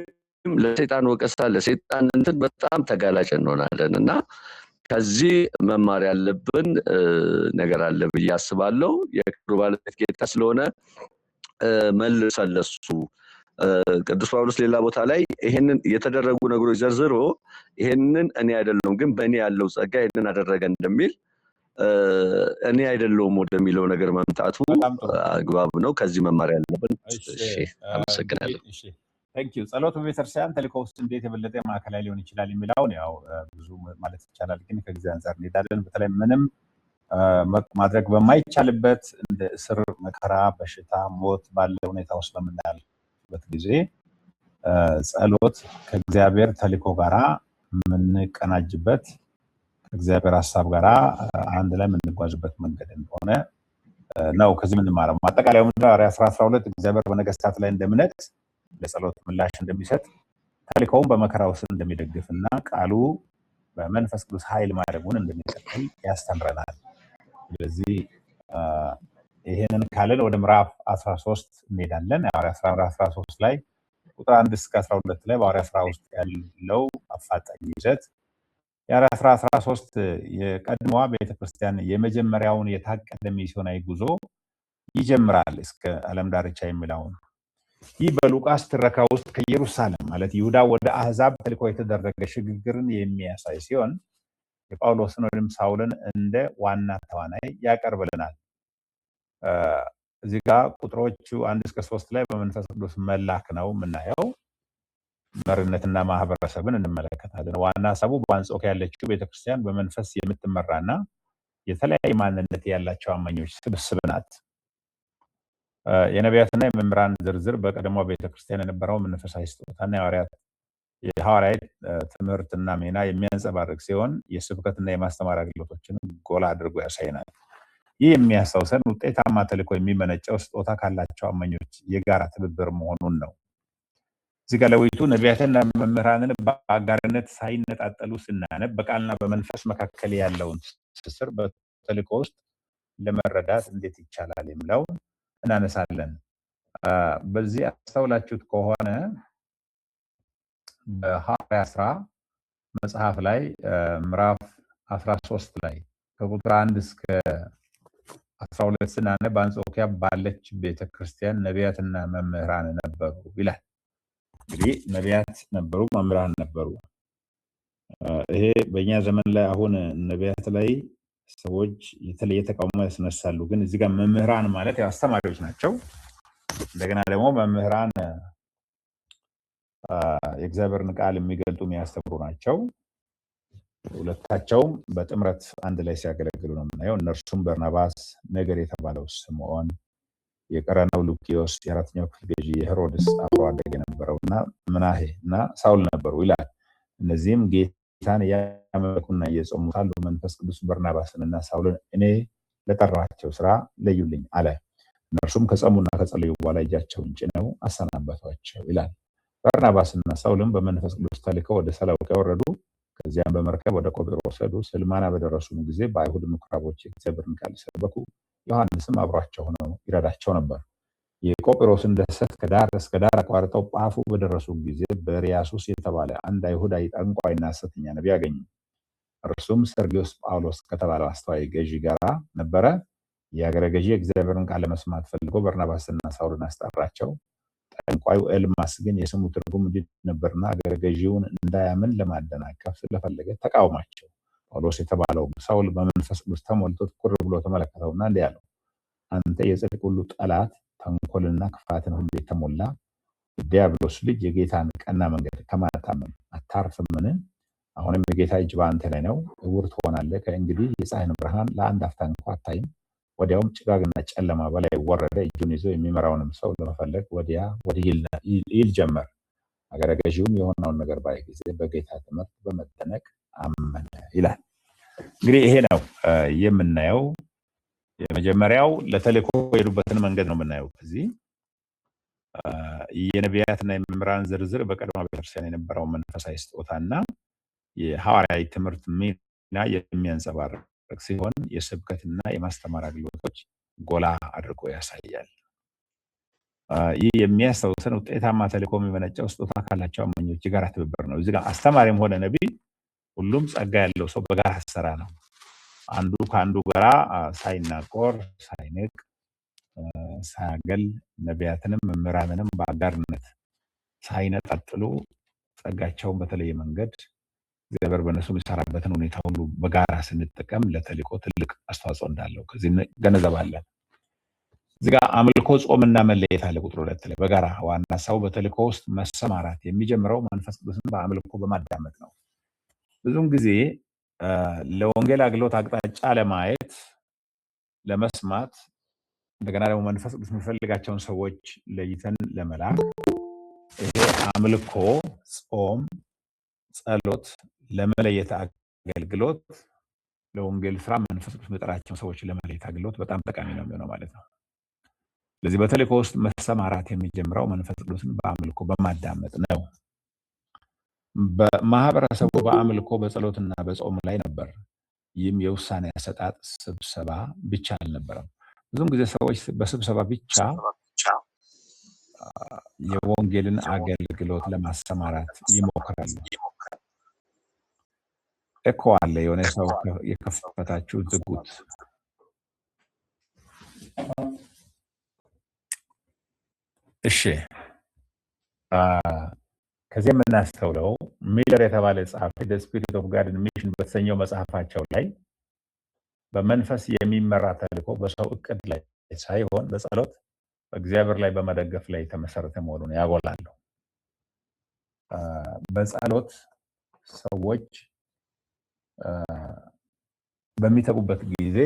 ለሰይጣን ወቀሳ ለሰይጣን እንትን በጣም ተጋላጭ እንሆናለን እና ከዚህ መማር ያለብን ነገር አለ ብዬ አስባለሁ። የክብሩ ባለቤት ጌታ ስለሆነ መልሰን ለሱ ቅዱስ ጳውሎስ ሌላ ቦታ ላይ ይሄንን የተደረጉ ነገሮች ዘርዝሮ ይሄንን እኔ አይደለሁም ግን በእኔ ያለው ጸጋ ይሄንን አደረገ እንደሚል እኔ አይደለሁም ወደሚለው ነገር መምጣቱ አግባብ ነው። ከዚህ መማር ያለብን። እሺ አመሰግናለሁ። እሺ ታንክ ዩ። ጸሎት በቤተክርስቲያን ተልእኮ ውስጥ እንዴት የበለጠ ማዕከላዊ ሊሆን ይችላል የሚለውን ያው ብዙ ማለት ይቻላል፣ ግን ከጊዜ አንጻር እንሄዳለን። በተለይ ምንም ማድረግ በማይቻልበት እንደ እስር፣ መከራ፣ በሽታ፣ ሞት ባለ ሁኔታ ውስጥ በምናልፍበት ጊዜ ጸሎት ከእግዚአብሔር ተልእኮ ጋራ የምንቀናጅበት ከእግዚአብሔር ሀሳብ ጋራ አንድ ላይ የምንጓዝበት መንገድ እንደሆነ ነው ከዚህ የምንማረው። ማጠቃለያው ምንድነው? ሐዋርያት 12 እግዚአብሔር በነገስታት ላይ እንደሚነግስ ለጸሎት ምላሽ እንደሚሰጥ ተልእኮውን በመከራ ውስጥ እንደሚደግፍና ቃሉ በመንፈስ ቅዱስ ኃይል ማድረጉን እንደሚቀጥል ያስተምረናል። ስለዚህ ይሄንን ካለን ወደ ምዕራፍ 13 እንሄዳለን። ሐዋርያት ሥራ ምዕራፍ 13 ላይ ቁጥር 1 እስከ 12 ላይ በሐዋርያት ሥራ ውስጥ ያለው አፋጣኝ ይዘት የሐዋርያት ሥራ 13 የቀድሞዋ ቤተክርስቲያን የመጀመሪያውን የታቀደ ሚስዮናዊ ጉዞ ይጀምራል እስከ ዓለም ዳርቻ የሚለውን። ይህ በሉቃስ ትረካ ውስጥ ከኢየሩሳሌም ማለት ይሁዳ ወደ አህዛብ ተልኮ የተደረገ ሽግግርን የሚያሳይ ሲሆን የጳውሎስን ወይም ሳውልን እንደ ዋና ተዋናይ ያቀርብልናል። እዚህ ጋር ቁጥሮቹ 1 እስከ 3 ላይ በመንፈስ ቅዱስ መላክ ነው የምናየው። መሪነትና ማህበረሰብን እንመለከታለን። ዋና ሀሳቡ በአንጾኪያ ያለችው ቤተክርስቲያን በመንፈስ የምትመራና የተለያየ ማንነት ያላቸው አማኞች ስብስብ ናት። የነቢያትና የመምህራን ዝርዝር በቀድሞ ቤተክርስቲያን የነበረው መንፈሳዊ ስጦታና የሐዋርያት ትምህርትና ሚና የሚያንጸባርቅ ሲሆን የስብከትና የማስተማር አገልግሎቶችን ጎላ አድርጎ ያሳየናል። ይህ የሚያስታውሰን ውጤታማ ተልእኮ የሚመነጨው ስጦታ ካላቸው አማኞች የጋራ ትብብር መሆኑን ነው። እዚህ ጋር ለውይይቱ ነቢያትና መምህራንን በአጋርነት ሳይነጣጠሉ ስናነብ በቃልና በመንፈስ መካከል ያለውን ትስስር በተልእኮ ውስጥ ለመረዳት እንዴት ይቻላል የሚለው እናነሳለን። በዚህ አስተውላችሁት ከሆነ በሐዋርያት ሥራ መጽሐፍ ላይ ምዕራፍ 13 ላይ ከቁጥር 1 እስከ 12 ስናነብ በአንጾኪያ ባለች ቤተክርስቲያን ነቢያትና መምህራን ነበሩ ይላል። እንግዲህ ነቢያት ነበሩ፣ መምህራን ነበሩ። ይሄ በእኛ ዘመን ላይ አሁን ነቢያት ላይ ሰዎች የተለየ ተቃውሞ ያስነሳሉ። ግን እዚህ ጋር መምህራን ማለት ያው አስተማሪዎች ናቸው። እንደገና ደግሞ መምህራን የእግዚአብሔርን ቃል የሚገልጡ የሚያስተምሩ ናቸው። ሁለታቸውም በጥምረት አንድ ላይ ሲያገለግሉ ነው የምናየው። እነርሱም በርናባስ፣ ነገር የተባለው ስምዖን፣ የቀረነው ሉኪዮስ፣ የአራተኛው ክፍል ገዢ የሄሮድስ አብሮ አደግ የነበረውና ምናሄ እና ሳውል ነበሩ ይላል። እነዚህም ጌታን እያመለኩና እየጾሙ ሳሉ መንፈስ ቅዱስ በርናባስንና ሳውልን እኔ ለጠራኋቸው ስራ ለዩልኝ አለ። እነርሱም ከጾሙና ከጸለዩ በኋላ እጃቸውን ጭነው አሰናበቷቸው ይላል። በርናባስና ሳውልም በመንፈስ ቅዱስ ተልከው ወደ ሰሎንቄ ወረዱ። ከዚያም በመርከብ ወደ ቆጵሮስ ሄዱ። ስልማና በደረሱም ጊዜ በአይሁድ ምኩራቦች የእግዚአብሔርን ቃል ሰበኩ። ዮሐንስም አብሯቸው ሆነው ይረዳቸው ነበር። የቆጵሮስን ደሴት ከዳር እስከ ዳር አቋርጠው ጳፉ በደረሱ ጊዜ በርያሱስ የተባለ አንድ አይሁዳዊ ጠንቋይና ሐሰተኛ ነቢይ አገኙ። እርሱም ሰርጊዮስ ጳውሎስ ከተባለው አስተዋይ ገዢ ጋር ነበረ። የአገረ ገዢ የእግዚአብሔርን ቃል ለመስማት ፈልጎ በርናባስና ሳውልን አስጠራቸው። ጠንቋዩ ኤልማስ ግን የስሙ ትርጉም እንዲህ ነበርና አገረ ገዢውን እንዳያምን ለማደናቀፍ ስለፈለገ ተቃወማቸው። ጳውሎስ የተባለው ሳውል በመንፈስ ቅዱስ ተሞልቶ ትኩር ብሎ ተመለከተውና እንዲህ አለው፣ አንተ የጽድቅ ሁሉ ጠላት፣ ተንኮልና ክፋትን ሁሉ የተሞላ የዲያብሎስ ልጅ የጌታን ቀና መንገድ ከማታመን አታርፍምን? አሁንም የጌታ እጅ በአንተ ላይ ነው፣ ዕውር ትሆናለህ። ከእንግዲህ የፀሐይን ብርሃን ለአንድ አፍታ እንኳ አታይም። ወዲያውም ጭጋግና ጨለማ በላይ ወረደ። እጁን ይዞ የሚመራውንም ሰው ለመፈለግ ወዲያ ወዲህ ይል ጀመር። አገረ ገዢውም የሆነውን ነገር ባየ ጊዜ በጌታ ትምህርት በመደነቅ አመነ ይላል። እንግዲህ ይሄ ነው የምናየው። የመጀመሪያው ለተልእኮ የሄዱበትን መንገድ ነው የምናየው። ከዚህ የነቢያትና የመምህራን ዝርዝር በቀድሞ ቤተክርስቲያን የነበረው መንፈሳዊ ስጦታና የሐዋርያዊ ትምህርት ሚና የሚያንጸባርቅ ሲሆን የስብከትና የማስተማር አገልግሎቶች ጎላ አድርጎ ያሳያል። ይህ የሚያስታውሰን ውጤታማ ተልእኮ የሚመነጨው ስጦታ ካላቸው አማኞች ጋር ትብብር ነው። እዚህ ጋር አስተማሪም ሆነ ነቢይ ሁሉም ጸጋ ያለው ሰው በጋራ ስራ ነው። አንዱ ከአንዱ ጋራ ሳይናቆር ሳይንቅ ሳያገል ነቢያትንም መምህራንንም በአጋርነት ሳይነጣጥሉ ጸጋቸውን በተለየ መንገድ እግዚአብሔር በእነሱ የሚሰራበትን ሁኔታ ሁሉ በጋራ ስንጠቀም ለተልእኮ ትልቅ አስተዋጽኦ እንዳለው ከዚህ ገነዘባለን። እዚህ ጋር አምልኮ፣ ጾምና መለየት አለ። ቁጥር 2 ላይ በጋራ ዋና ሰው በተልእኮ ውስጥ መሰማራት የሚጀምረው መንፈስ ቅዱስን በአምልኮ በማዳመጥ ነው። ብዙውን ጊዜ ለወንጌል አገልግሎት አቅጣጫ ለማየት ለመስማት እንደገና ደግሞ መንፈስ ቅዱስ የሚፈልጋቸውን ሰዎች ለይተን ለመላክ ይሄ አምልኮ፣ ጾም፣ ጸሎት፣ ለመለየት አገልግሎት ለወንጌል ስራ መንፈስ ቅዱስ የሚጠራቸውን ሰዎች ለመለየት አገልግሎት በጣም ጠቃሚ ነው የሚሆነው ማለት ነው። ስለዚህ በተልእኮ ውስጥ መሰማራት የሚጀምረው መንፈስ ቅዱስን በአምልኮ በማዳመጥ ነው። በማህበረሰቡ በአምልኮ በጸሎትና በጾም ላይ ነበር። ይህም የውሳኔ አሰጣጥ ስብሰባ ብቻ አልነበረም። ብዙም ጊዜ ሰዎች በስብሰባ ብቻ የወንጌልን አገልግሎት ለማሰማራት ይሞክራሉ። እኮ አለ የሆነ ሰው የከፈታችሁ ዝጉት። እሺ ከዚህ የምናስተውለው ሚለር የተባለ ጸሐፊ The Spirit of God in Mission በተሰኘው መጽሐፋቸው ላይ በመንፈስ የሚመራ ተልእኮ በሰው እቅድ ላይ ሳይሆን በጸሎት በእግዚአብሔር ላይ በመደገፍ ላይ የተመሰረተ መሆኑን ያጎላሉ። በጸሎት ሰዎች በሚተጉበት ጊዜ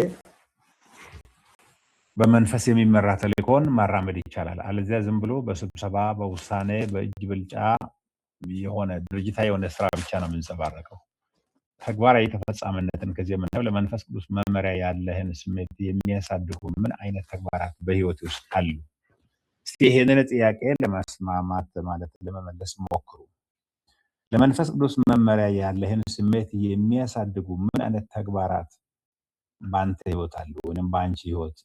በመንፈስ የሚመራ ተልእኮን ማራመድ ይቻላል። አለዚያ ዝም ብሎ በስብሰባ በውሳኔ በእጅ ብልጫ የሆነ ድርጅታዊ የሆነ ስራ ብቻ ነው የምንጸባረቀው። ተግባራዊ ተፈጻሚነትን ከዚህ የምናየው ለመንፈስ ቅዱስ መመሪያ ያለህን ስሜት የሚያሳድጉ ምን አይነት ተግባራት በህይወት ውስጥ አሉ? እስቲ ይሄንን ጥያቄ ለማስማማት ማለት ለመመለስ ሞክሩ። ለመንፈስ ቅዱስ መመሪያ ያለህን ስሜት የሚያሳድጉ ምን አይነት ተግባራት በአንተ ህይወት አሉ ወይም በአንቺ ህይወት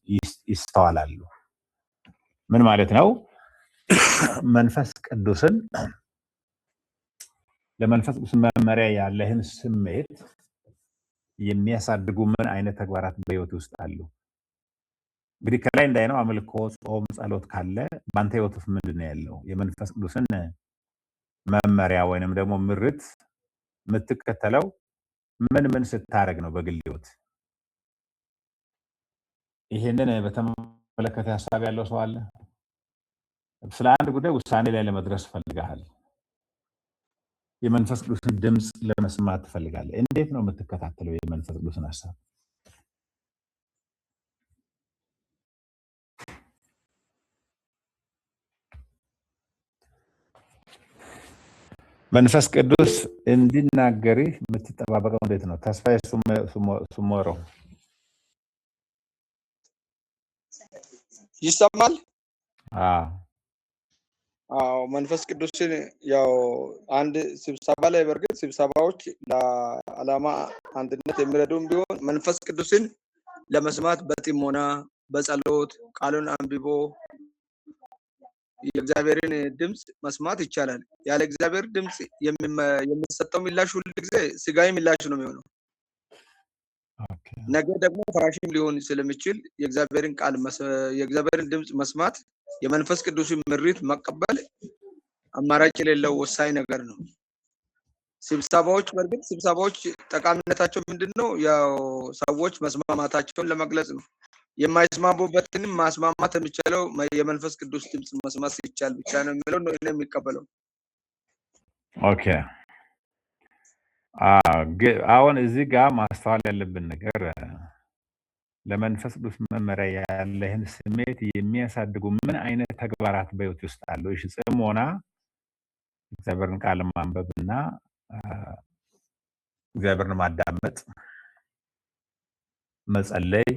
ይስተዋላሉ? ምን ማለት ነው? መንፈስ ቅዱስን ለመንፈስ ቅዱስ መመሪያ ያለህን ስሜት የሚያሳድጉ ምን አይነት ተግባራት በህይወት ውስጥ አሉ? እንግዲህ ከላይ እንዳይነው አምልኮ፣ ጾም፣ ጸሎት ካለ በአንተ ህይወት ውስጥ ምንድን ነው ያለው? የመንፈስ ቅዱስን መመሪያ ወይንም ደግሞ ምርት የምትከተለው ምን ስታረግ ነው በግል ህይወት? ይሄንን በተመለከተ ሐሳብ ያለው ሰው አለ? ስለ አንድ ጉዳይ ውሳኔ ላይ ለመድረስ ፈልጋል። የመንፈስ ቅዱስን ድምጽ ለመስማት ትፈልጋለህ። እንዴት ነው የምትከታተለው የመንፈስ ቅዱስን ሐሳብ? መንፈስ ቅዱስ እንዲናገርህ የምትጠባበቀው እንዴት ነው? ተስፋዬ ሱሞሮ ይሰማል? አዎ መንፈስ ቅዱስን ያው አንድ ስብሰባ ላይ በርግጥ ስብሰባዎች ለዓላማ አንድነት የሚረዱም ቢሆን መንፈስ ቅዱስን ለመስማት በጥሞና በጸሎት ቃሉን አንብቦ የእግዚአብሔርን ድምጽ መስማት ይቻላል። ያለ እግዚአብሔር ድምጽ የሚሰጠው ምላሽ ሁሉ ጊዜ ስጋዊ ምላሽ ነው የሚሆነው። ነገር ደግሞ ፍራሽም ሊሆን ስለሚችል የእግዚአብሔርን ቃል የእግዚአብሔርን ድምጽ መስማት የመንፈስ ቅዱስን ምሪት መቀበል አማራጭ የሌለው ወሳኝ ነገር ነው። ስብሰባዎች በርግጥ ስብሰባዎች ጠቃሚነታቸው ምንድነው? ያው ሰዎች መስማማታቸውን ለመግለጽ ነው። የማይስማሙበትንም ማስማማት የሚቻለው የመንፈስ ቅዱስ ድምጽ መስማት ሲቻል ብቻ ነው የሚለው ነው እኔ የሚቀበለው። ኦኬ አሁን እዚህ ጋር ማስተዋል ያለብን ነገር ለመንፈስ ቅዱስ መመሪያ ያለህን ስሜት የሚያሳድጉ ምን አይነት ተግባራት በህይወት ውስጥ አሉ? እሺ ጽሞና፣ እግዚአብሔርን ቃል ማንበብና እግዚአብሔርን ማዳመጥ፣ መጸለይ፣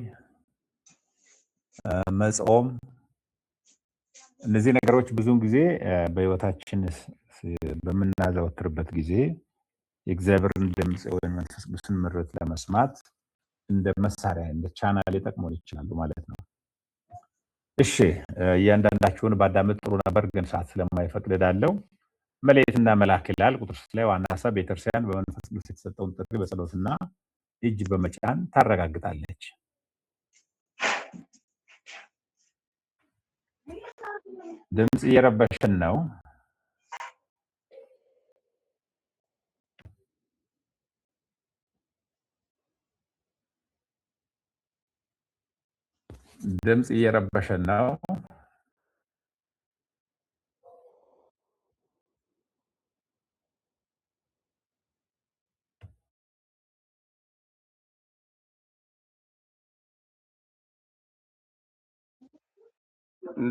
መጾም፣ እነዚህ ነገሮች ብዙውን ጊዜ በህይወታችን በምናዘወትርበት ጊዜ የእግዚአብሔርን ድምፅ ወይም መንፈስ ቅዱስን ምሪት ለመስማት እንደ መሳሪያ እንደ ቻናል ሊጠቅሙን ይችላሉ ማለት ነው። እሺ እያንዳንዳችሁን ባዳመጥ ጥሩ ነበር፣ ግን ሰዓት ስለማይፈቅድ እላለሁ። መለየትና መላክ ይላል ቁጥር 3 ላይ ዋና ሀሳብ ቤተክርስቲያን በመንፈስ ቅዱስ የተሰጠውን ጥሪ በጸሎትና እጅ በመጫን ታረጋግጣለች። ድምፅ እየረበሽን ነው። ድምፅ እየረበሽን ነው።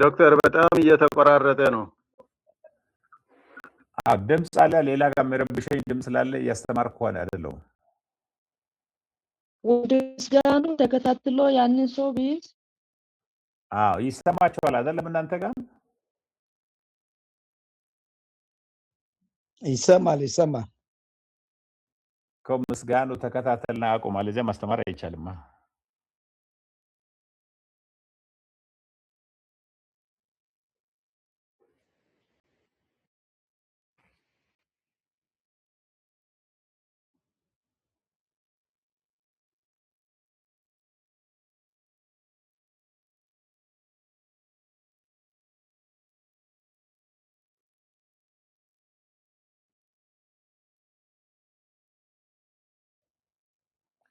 ዶክተር በጣም እየተቆራረጠ ነው። ድምፅ አለ። ሌላ ጋር የሚረብሸኝ ድምፅ ስላለ እያስተማርኩ ሆነ አይደለም። ወደ ምስጋኑ ተከታትሎ ያንን ሰው ቢይዝ ይሰማችኋል አይደለም? እናንተ ጋር ይሰማል። ከምስጋኑ ተከታተልና አቁም፣ አለዚያ ማስተማር አይቻልም።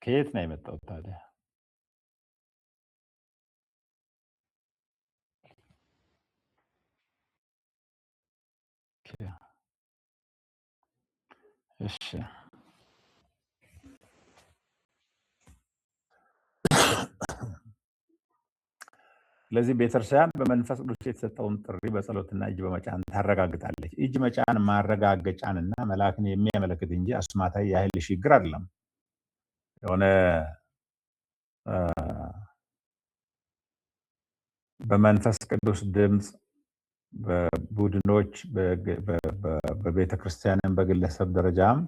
ከየት ነው የመጣው ታዲያ? እሺ ስለዚህ ቤተክርስቲያን በመንፈስ ቅዱስ የተሰጠውን ጥሪ በጸሎትና እጅ በመጫን ታረጋግጣለች። እጅ መጫን ማረጋገጫንና መላክን የሚያመለክት እንጂ አስማታዊ የኃይል ሽግግር አይደለም። የሆነ በመንፈስ ቅዱስ ድምፅ በቡድኖች በቤተክርስቲያንም በግለሰብ ደረጃም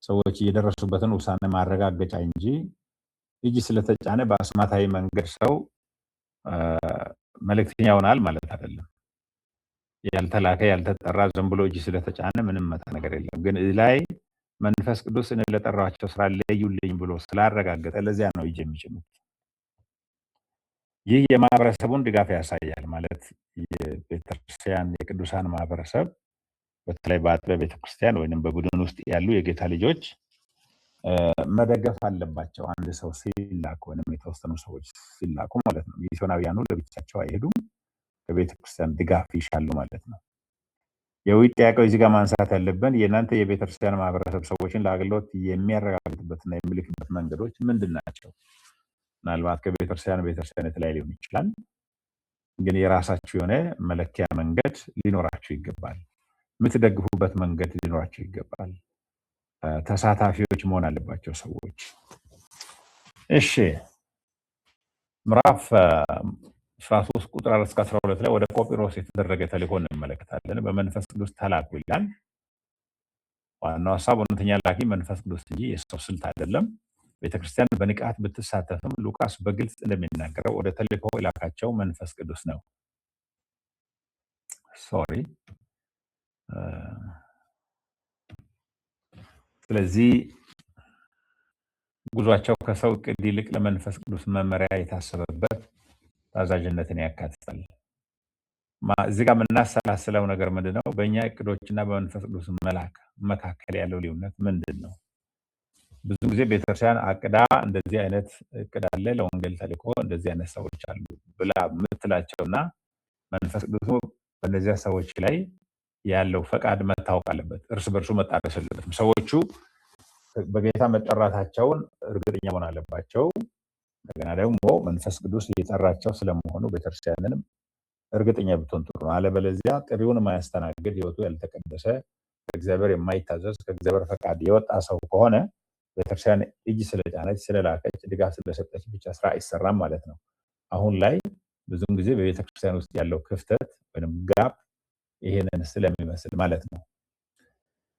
ሰዎች እየደረሱበትን ውሳኔ ማረጋገጫ እንጂ እጅ ስለተጫነ በአስማታዊ መንገድ ሰው መልእክተኛ ይሆናል ማለት አይደለም። ያልተላከ ያልተጠራ ዝም ብሎ እጅ ስለተጫነ ምንም መጣ ነገር የለም። ግን ላይ መንፈስ ቅዱስ እኔ ለጠራቸው ስራ ለዩልኝ ብሎ ስላረጋገጠ ለዚያ ነው እጅ የሚጭኑት። ይህ የማህበረሰቡን ድጋፍ ያሳያል። ማለት የቤተክርስቲያን የቅዱሳን ማህበረሰብ በተለይ በአጥቢያ ቤተክርስቲያን ወይንም በቡድን ውስጥ ያሉ የጌታ ልጆች መደገፍ አለባቸው። አንድ ሰው ሲላክ ወይንም የተወሰኑ ሰዎች ሲላኩ ማለት ነው። ሚስዮናውያኑ ለብቻቸው አይሄዱም፣ ከቤተክርስቲያን ድጋፍ ይሻሉ ማለት ነው። የውጭ ጥያቄው እዚህ ጋር ማንሳት ያለብን የእናንተ የቤተክርስቲያን ማህበረሰብ ሰዎችን ለአገልግሎት የሚያረጋግጥበትና የሚልክበት መንገዶች ምንድን ናቸው? ምናልባት ከቤተክርስቲያን የተለያየ ሊሆን ይችላል። ግን የራሳችሁ የሆነ መለኪያ መንገድ ሊኖራችሁ ይገባል። የምትደግፉበት መንገድ ሊኖራችሁ ይገባል። ተሳታፊዎች መሆን አለባቸው ሰዎች። እሺ ምዕራፍ 13 ቁጥር 4 እስከ 12 ላይ ወደ ቆጵሮስ የተደረገ ተልእኮ እንመለከታለን። በመንፈስ ቅዱስ ተላኩ ይላል። ዋናው ሀሳብ እውነተኛ ላኪ መንፈስ ቅዱስ እንጂ የሰው ስልት አይደለም። ቤተክርስቲያን በንቃት ብትሳተፍም ሉቃስ በግልጽ እንደሚናገረው ወደ ተልእኮ የላካቸው መንፈስ ቅዱስ ነው። ስለዚህ ጉዟቸው ከሰው እቅድ ይልቅ ለመንፈስ ቅዱስ መመሪያ የታሰበበት ታዛዥነትን ያካትታል። እዚህ ጋር የምናሰላስለው ነገር ምንድነው? በእኛ እቅዶችና በመንፈስ ቅዱስ መላክ መካከል ያለው ልዩነት ምንድን ነው? ብዙ ጊዜ ቤተክርስቲያን አቅዳ እንደዚህ አይነት እቅድ አለ ለወንጌል ተልእኮ እንደዚህ አይነት ሰዎች አሉ ብላ የምትላቸውና መንፈስ ቅዱስ በእነዚያ ሰዎች ላይ ያለው ፈቃድ መታወቅ አለበት። እርስ በርሱ መጣረስ የለበትም። ሰዎቹ በጌታ መጠራታቸውን እርግጠኛ መሆን አለባቸው። እንደገና ደግሞ መንፈስ ቅዱስ እየጠራቸው ስለመሆኑ ቤተክርስቲያንንም እርግጠኛ ብትሆን ጥሩ ነው። አለበለዚያ ጥሪውን የማያስተናግድ ህይወቱ ያልተቀደሰ ከእግዚአብሔር የማይታዘዝ ከእግዚአብሔር ፈቃድ የወጣ ሰው ከሆነ ቤተክርስቲያን እጅ ስለጫነች ስለላከች ድጋፍ ስለሰጠች ብቻ ስራ አይሰራም ማለት ነው። አሁን ላይ ብዙም ጊዜ በቤተክርስቲያን ውስጥ ያለው ክፍተት ወይም ጋፕ ይሄንን ስለሚመስል ማለት ነው።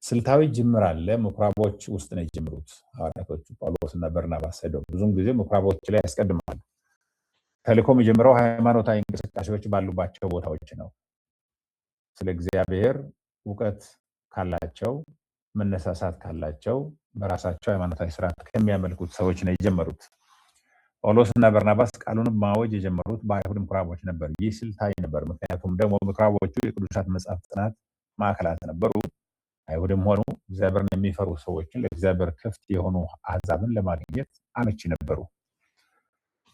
ስልታዊ ጅምር አለ። ምኩራቦች ውስጥ ነው የጀመሩት ሐዋርያቶቹ ጳውሎስና በርናባስ ሄደው ብዙም ጊዜ ምኩራቦች ላይ ያስቀድማሉ። ተልእኮ የሚጀምረው ሃይማኖታዊ እንቅስቃሴዎች ባሉባቸው ቦታዎች ነው። ስለ እግዚአብሔር እውቀት ካላቸው፣ መነሳሳት ካላቸው፣ በራሳቸው ሃይማኖታዊ ስርዓት ከሚያመልኩት ሰዎች ነው የጀመሩት። ጳውሎስና በርናባስ ቃሉን ማወጅ የጀመሩት በአይሁድ ምኩራቦች ነበር። ይህ ስልታዊ ነበር፣ ምክንያቱም ደግሞ ምኩራቦቹ የቅዱሳት መጽሐፍ ጥናት ማዕከላት ነበሩ። አይሁድም ሆኑ እግዚአብሔርን የሚፈሩ ሰዎችን ለእግዚአብሔር ክፍት የሆኑ አሕዛብን ለማግኘት አመቺ ነበሩ።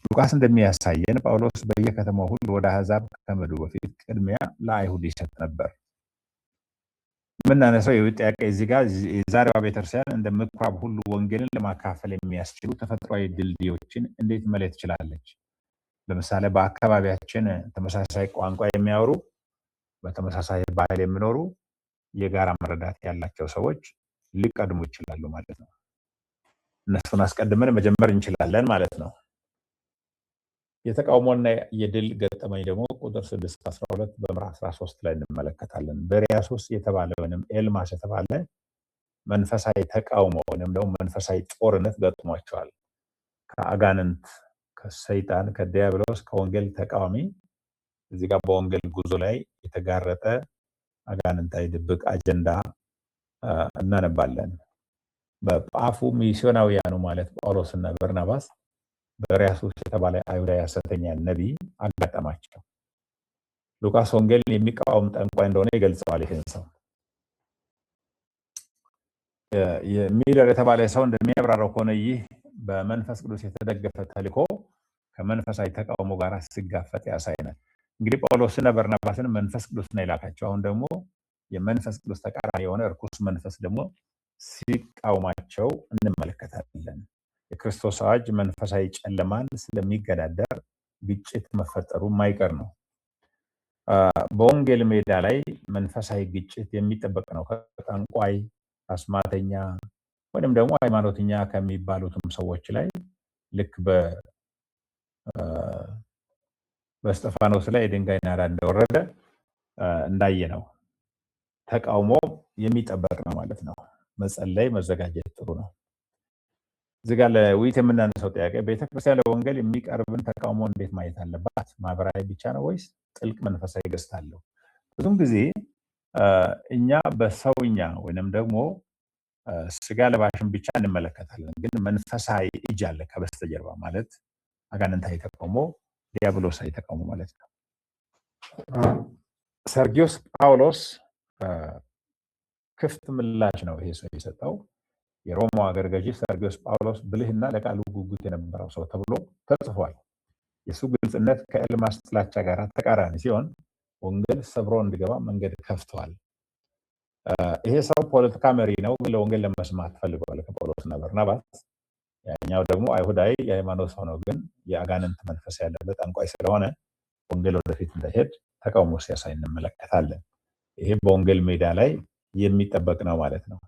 ሉቃስ እንደሚያሳየን ጳውሎስ በየከተማው ሁሉ ወደ አሕዛብ ከመሄዱ በፊት ቅድሚያ ለአይሁድ ይሰጥ ነበር። የምናነሳው ጥያቄ እዚህ ጋር የዛሬዋ ቤተክርስቲያን እንደ ምኩራብ ሁሉ ወንጌልን ለማካፈል የሚያስችሉ ተፈጥሯዊ ድልድዮችን እንዴት መለየት ትችላለች? ለምሳሌ በአካባቢያችን ተመሳሳይ ቋንቋ የሚያወሩ፣ በተመሳሳይ ባህል የሚኖሩ፣ የጋራ መረዳት ያላቸው ሰዎች ሊቀድሙ ይችላሉ ማለት ነው። እነሱን አስቀድመን መጀመር እንችላለን ማለት ነው። የተቃውሞና የድል ገጠመኝ ደግሞ ቁጥር 6-12 በምዕራፍ 13 ላይ እንመለከታለን። በሪያሶስ የተባለ ወይም ኤልማስ የተባለ መንፈሳዊ ተቃውሞ ወይም ደግሞ መንፈሳዊ ጦርነት ገጥሟቸዋል። ከአጋንንት፣ ከሰይጣን፣ ከዲያብሎስ፣ ከወንጌል ተቃዋሚ እዚህ ጋር በወንጌል ጉዞ ላይ የተጋረጠ አጋንንታዊ ድብቅ አጀንዳ እናነባለን። በጳፉ ሚስዮናውያኑ ማለት ጳውሎስና በርናባስ በሪያሶስ የተባለ አይሁዳዊ ሐሰተኛ ነቢይ አጋጠማቸው። ሉቃስ ወንጌልን የሚቃወም ጠንቋይ እንደሆነ ይገልጸዋል። ይህን ሰው ሚለር የተባለ ሰው እንደሚያብራራው ከሆነ ይህ በመንፈስ ቅዱስ የተደገፈ ተልእኮ ከመንፈሳዊ ተቃውሞ ጋር ሲጋፈጥ ያሳየናል። እንግዲህ ጳውሎስና በርናባስን መንፈስ ቅዱስ ነው የላካቸው። አሁን ደግሞ የመንፈስ ቅዱስ ተቃራኒ የሆነ እርኩስ መንፈስ ደግሞ ሲቃወማቸው እንመለከታለን። የክርስቶስ አዋጅ መንፈሳዊ ጨለማን ስለሚገዳደር ግጭት መፈጠሩ ማይቀር ነው። በወንጌል ሜዳ ላይ መንፈሳዊ ግጭት የሚጠበቅ ነው። ከጠንቋይ፣ አስማተኛ ወይም ደግሞ ሃይማኖተኛ ከሚባሉትም ሰዎች ላይ ልክ በእስጢፋኖስ ላይ የድንጋይ ናዳ እንደወረደ እንዳየ ነው። ተቃውሞ የሚጠበቅ ነው ማለት ነው። መጸለይ፣ መዘጋጀት ጥሩ ነው። እዚህ ጋር ለውይይት የምናነሳው ጥያቄ ቤተክርስቲያን ለወንጌል የሚቀርብን ተቃውሞ እንዴት ማየት አለባት? ማህበራዊ ብቻ ነው ወይስ ጥልቅ መንፈሳዊ ገጽታ አለው? ብዙም ጊዜ እኛ በሰውኛ ወይንም ደግሞ ስጋ ለባሽን ብቻ እንመለከታለን፣ ግን መንፈሳዊ እጅ አለ ከበስተጀርባ ማለት አጋንንታዊ ተቃውሞ፣ ዲያብሎሳዊ ተቃውሞ ማለት ነው። ሰርጊዮስ ጳውሎስ ክፍት ምላሽ ነው ይሄ ሰው የሰጠው። የሮማ ሀገረ ገዢ ሰርጊዮስ ጳውሎስ ብልህና ለቃሉ ጉጉት የነበረው ሰው ተብሎ ተጽፏል። የሱ ግልጽነት ከኤልማስ ጥላቻ ጋር ተቃራኒ ሲሆን ወንጌል ሰብሮ እንዲገባ መንገድ ከፍቷል። ይሄ ሰው ፖለቲካ መሪ ነው፣ ለወንጌል ለመስማት ፈልገዋል ከጳውሎስና በርናባስ። ያኛው ደግሞ አይሁዳዊ የሃይማኖት ሰው ነው፣ ግን የአጋንንት መንፈስ ያለበት ጠንቋይ ስለሆነ ወንጌል ወደፊት እንዳይሄድ ተቃውሞ ሲያሳይ እንመለከታለን። ይሄ በወንጌል ሜዳ ላይ የሚጠበቅ ነው ማለት ነው።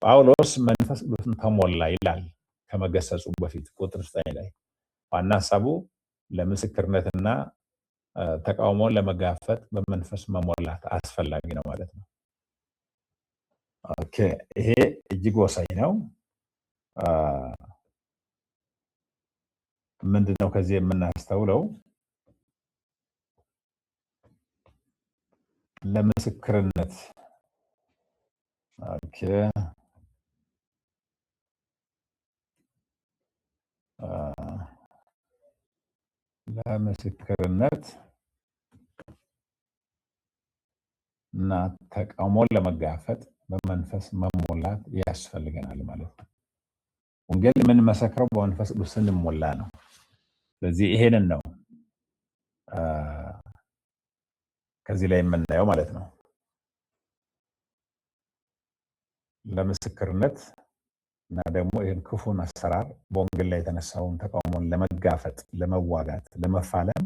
ጳውሎስ መንፈስ ቅዱስን ተሞላ ይላል ከመገሰጹ በፊት ቁጥር 9 ላይ። ዋና ሀሳቡ ለምስክርነትና ተቃውሞን ለመጋፈጥ በመንፈስ መሞላት አስፈላጊ ነው ማለት ነው። ኦኬ፣ ይሄ እጅግ ወሳኝ ነው። ምንድነው ከዚህ የምናስተውለው? ለምስክርነት ኦኬ ለምስክርነት እና ተቃውሞን ለመጋፈጥ በመንፈስ መሞላት ያስፈልገናል ማለት ነው። ወንጌል የምንመሰክረው በመንፈስ ቅዱስ ስንሞላ ነው። ስለዚህ ይሄንን ነው ከዚህ ላይ የምናየው ማለት ነው። ለምስክርነት እና ደግሞ ይህን ክፉን አሰራር በወንጌል ላይ የተነሳውን ተቃውሞን ለመጋፈጥ፣ ለመዋጋት፣ ለመፋለም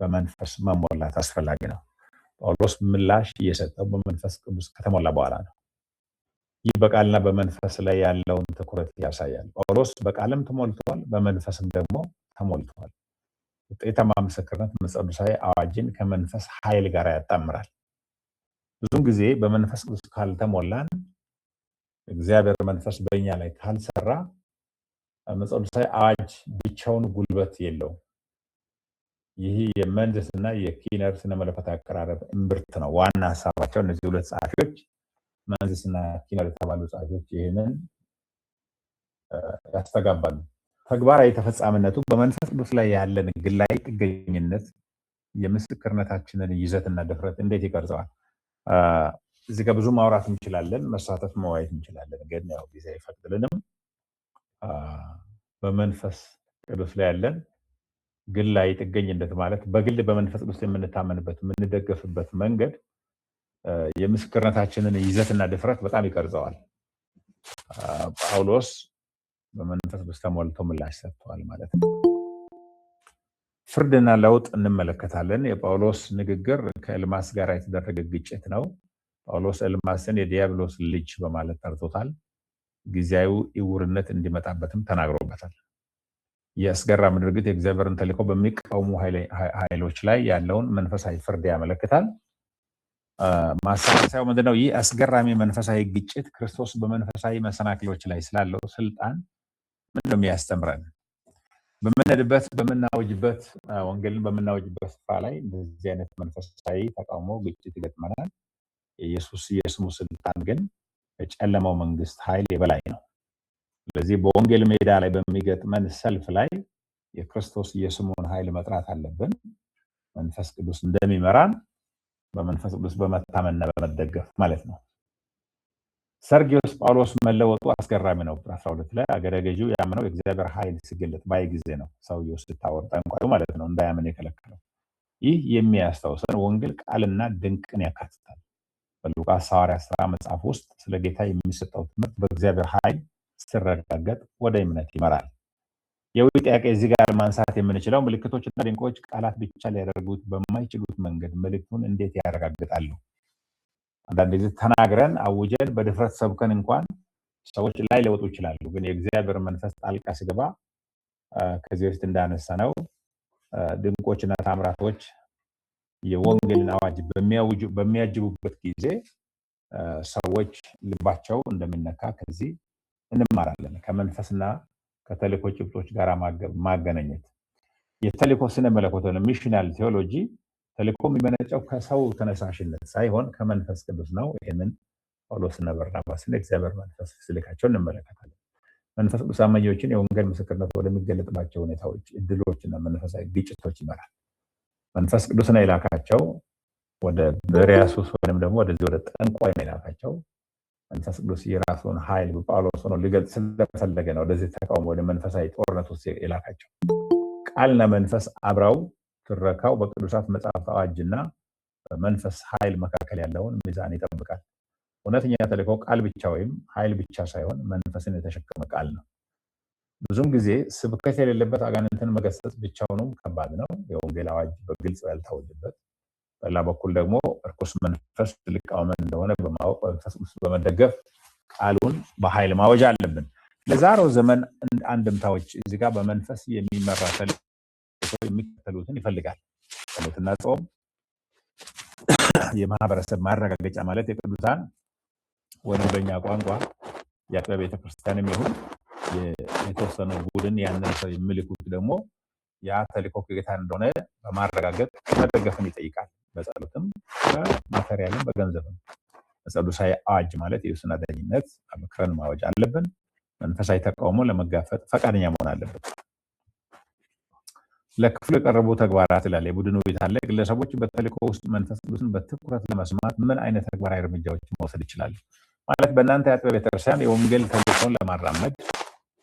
በመንፈስ መሞላት አስፈላጊ ነው። ጳውሎስ ምላሽ እየሰጠው በመንፈስ ቅዱስ ከተሞላ በኋላ ነው። ይህ በቃልና በመንፈስ ላይ ያለውን ትኩረት ያሳያል። ጳውሎስ በቃልም ተሞልቷል፣ በመንፈስም ደግሞ ተሞልቷል። ውጤታማ ምስክርነት መጽሐፍ ቅዱሳዊ አዋጅን ከመንፈስ ኃይል ጋር ያጣምራል። ብዙም ጊዜ በመንፈስ ቅዱስ ካልተሞላን እግዚአብሔር መንፈስ በእኛ ላይ ካልሰራ መጽሐፍ ቅዱሳዊ አዋጅ ብቻውን ጉልበት የለውም። ይህ የመንደስና የኪነር ስነ መለኮት አቀራረብ እምብርት ነው። ዋና ሀሳባቸው እነዚህ ሁለት ጸሐፊዎች መንደስና ኪነር የተባሉ ጸሐፊዎች ይህንን ያስተጋባሉ። ተግባራዊ ተፈጻሚነቱ በመንፈስ ቅዱስ ላይ ያለን ግላዊ ጥገኝነት የምስክርነታችንን ይዘትና ድፍረት እንዴት ይቀርጸዋል? እዚህ ጋር ብዙ ማውራት እንችላለን፣ መሳተፍ መዋየት እንችላለን። ግን ያው ጊዜ አይፈቅድልንም። በመንፈስ ቅዱስ ላይ ያለን ግላዊ ጥገኝነት ማለት በግል በመንፈስ ቅዱስ የምንታመንበት የምንደገፍበት መንገድ የምስክርነታችንን ይዘትና ድፍረት በጣም ይቀርጸዋል። ጳውሎስ በመንፈስ ቅዱስ ተሞልቶ ምላሽ ሰጥቷል ማለት ነው። ፍርድና ለውጥ እንመለከታለን። የጳውሎስ ንግግር ከኤልማስ ጋር የተደረገ ግጭት ነው። ጳውሎስ ኤልማስን የዲያብሎስ ልጅ በማለት ጠርቶታል። ጊዜያዊ ዕውርነት እንዲመጣበትም ተናግሮበታል። የአስገራሚ ድርጊት የእግዚአብሔርን ተልእኮ በሚቃወሙ ኃይሎች ላይ ያለውን መንፈሳዊ ፍርድ ያመለክታል። ማሳሰቢያው ምንድነው? ይህ አስገራሚ መንፈሳዊ ግጭት ክርስቶስ በመንፈሳዊ መሰናክሎች ላይ ስላለው ስልጣን ምንድነው የሚያስተምረን? በምንሄድበት በምናወጅበት ወንጌልን በምናወጅበት ስፍራ ላይ እንደዚህ አይነት መንፈሳዊ ተቃውሞ ግጭት ይገጥመናል። የኢየሱስ የስሙ ስልጣን ግን የጨለማው መንግስት ኃይል የበላይ ነው። ስለዚህ በወንጌል ሜዳ ላይ በሚገጥመን ሰልፍ ላይ የክርስቶስ የስሙን ኃይል መጥራት አለብን። መንፈስ ቅዱስ እንደሚመራን በመንፈስ ቅዱስ በመታመንና በመደገፍ ማለት ነው። ሰርጊዮስ ጳውሎስ መለወጡ አስገራሚ ነው። 12 ላይ አገረ ገዢው ያመነው የእግዚአብሔር ኃይል ሲገለጥ ባይ ጊዜ ነው ሰውየው ስታወር ጠንቋዩ ማለት ነው እንዳያምን የከለከለው። ይህ የሚያስታውሰን ወንጌል ቃልና ድንቅን ያካትታል። በሉቃስ ሐዋርያት ሥራ መጽሐፍ ውስጥ ስለ ጌታ የሚሰጠው ትምህርት በእግዚአብሔር ኃይል ሲረጋገጥ ወደ እምነት ይመራል። የውይ ጥያቄ እዚህ ጋር ማንሳት የምንችለው ምልክቶችና ድንቆች ቃላት ብቻ ሊያደርጉት በማይችሉት መንገድ መልእክቱን እንዴት ያረጋግጣሉ? አንዳንድ ጊዜ ተናግረን አውጀን በድፍረት ሰብከን እንኳን ሰዎች ላይ ሊወጡ ይችላሉ። ግን የእግዚአብሔር መንፈስ ጣልቃ ሲገባ ከዚህ በፊት እንዳነሳነው ድንቆችና ታምራቶች የወንጌልን አዋጅ በሚያጅቡበት ጊዜ ሰዎች ልባቸው እንደሚነካ ከዚህ እንማራለን። ከመንፈስና ከተልእኮ ጭብጦች ጋር ማገናኘት የተልእኮ ስነ መለኮት ሚሽናል ቴዎሎጂ ተልእኮ የሚመነጨው ከሰው ተነሳሽነት ሳይሆን ከመንፈስ ቅዱስ ነው። ይህንን ጳውሎስና በርናባስን እግዚአብሔር መንፈስ ሲልካቸው እንመለከታለን። መንፈስ ቅዱስ አማኞችን የወንጌል ምስክርነት ወደሚገለጥባቸው ሁኔታዎች፣ እድሎችና መንፈሳዊ ግጭቶች ይመራል። መንፈስ ቅዱስ ነው የላካቸው ወደ በሪያሱስ ወይም ደግሞ ወደዚህ ወደ ጠንቋይ ነው የላካቸው። መንፈስ ቅዱስ የራሱን ኃይል በጳውሎስ ሆኖ ሊገልጽ ስለፈለገ ነው ወደዚህ ተቃውሞ ወደ መንፈሳዊ ጦርነት ውስጥ የላካቸው። ቃልና መንፈስ አብረው ትረካው በቅዱሳት መጽሐፍት አዋጅና በመንፈስ ኃይል መካከል ያለውን ሚዛን ይጠብቃል። እውነተኛ ተልእኮ ቃል ብቻ ወይም ኃይል ብቻ ሳይሆን መንፈስን የተሸከመ ቃል ነው። ብዙም ጊዜ ስብከት የሌለበት አጋንንትን መገሰጽ ብቻውንም ከባድ ነው። የወንጌል አዋጅ በግልጽ ያልታወጀበት፣ በሌላ በኩል ደግሞ እርኩስ መንፈስ ሊቃወመን እንደሆነ በማወቅ መንፈስ ቅዱስ በመደገፍ ቃሉን በኃይል ማወጅ አለብን። ለዛሬው ዘመን አንድምታዎች እዚህ ጋር በመንፈስ የሚመራ ተልእኮ የሚከተሉትን ይፈልጋል። ጸሎትና ጾም፣ የማህበረሰብ ማረጋገጫ ማለት የቅዱሳን ወይም በእኛ ቋንቋ የአጥቢያ ቤተክርስቲያንም ይሁን የተወሰኑ ቡድን ያንን ሰው የሚልኩት ደግሞ ያ ተልእኮ ከጌታ እንደሆነ በማረጋገጥ መደገፍን ይጠይቃል። በጸሎትም በማቴሪያልም በገንዘብም። ቅዱሳዊ አዋጅ ማለት የሱና ዳኝነት አመክረን ማወጅ አለብን። መንፈሳዊ ተቃውሞ ለመጋፈጥ ፈቃደኛ መሆን አለብን። ለክፍሉ የቀረቡ ተግባራት ይላል። የቡድን ውይይት አለ። ግለሰቦች በተልእኮ ውስጥ መንፈስ ቅዱስን በትኩረት ለመስማት ምን አይነት ተግባራዊ እርምጃዎችን መውሰድ ይችላሉ? ማለት በእናንተ የአጥቢያ ቤተክርስቲያን የወንጌል ተልእኮን ለማራመድ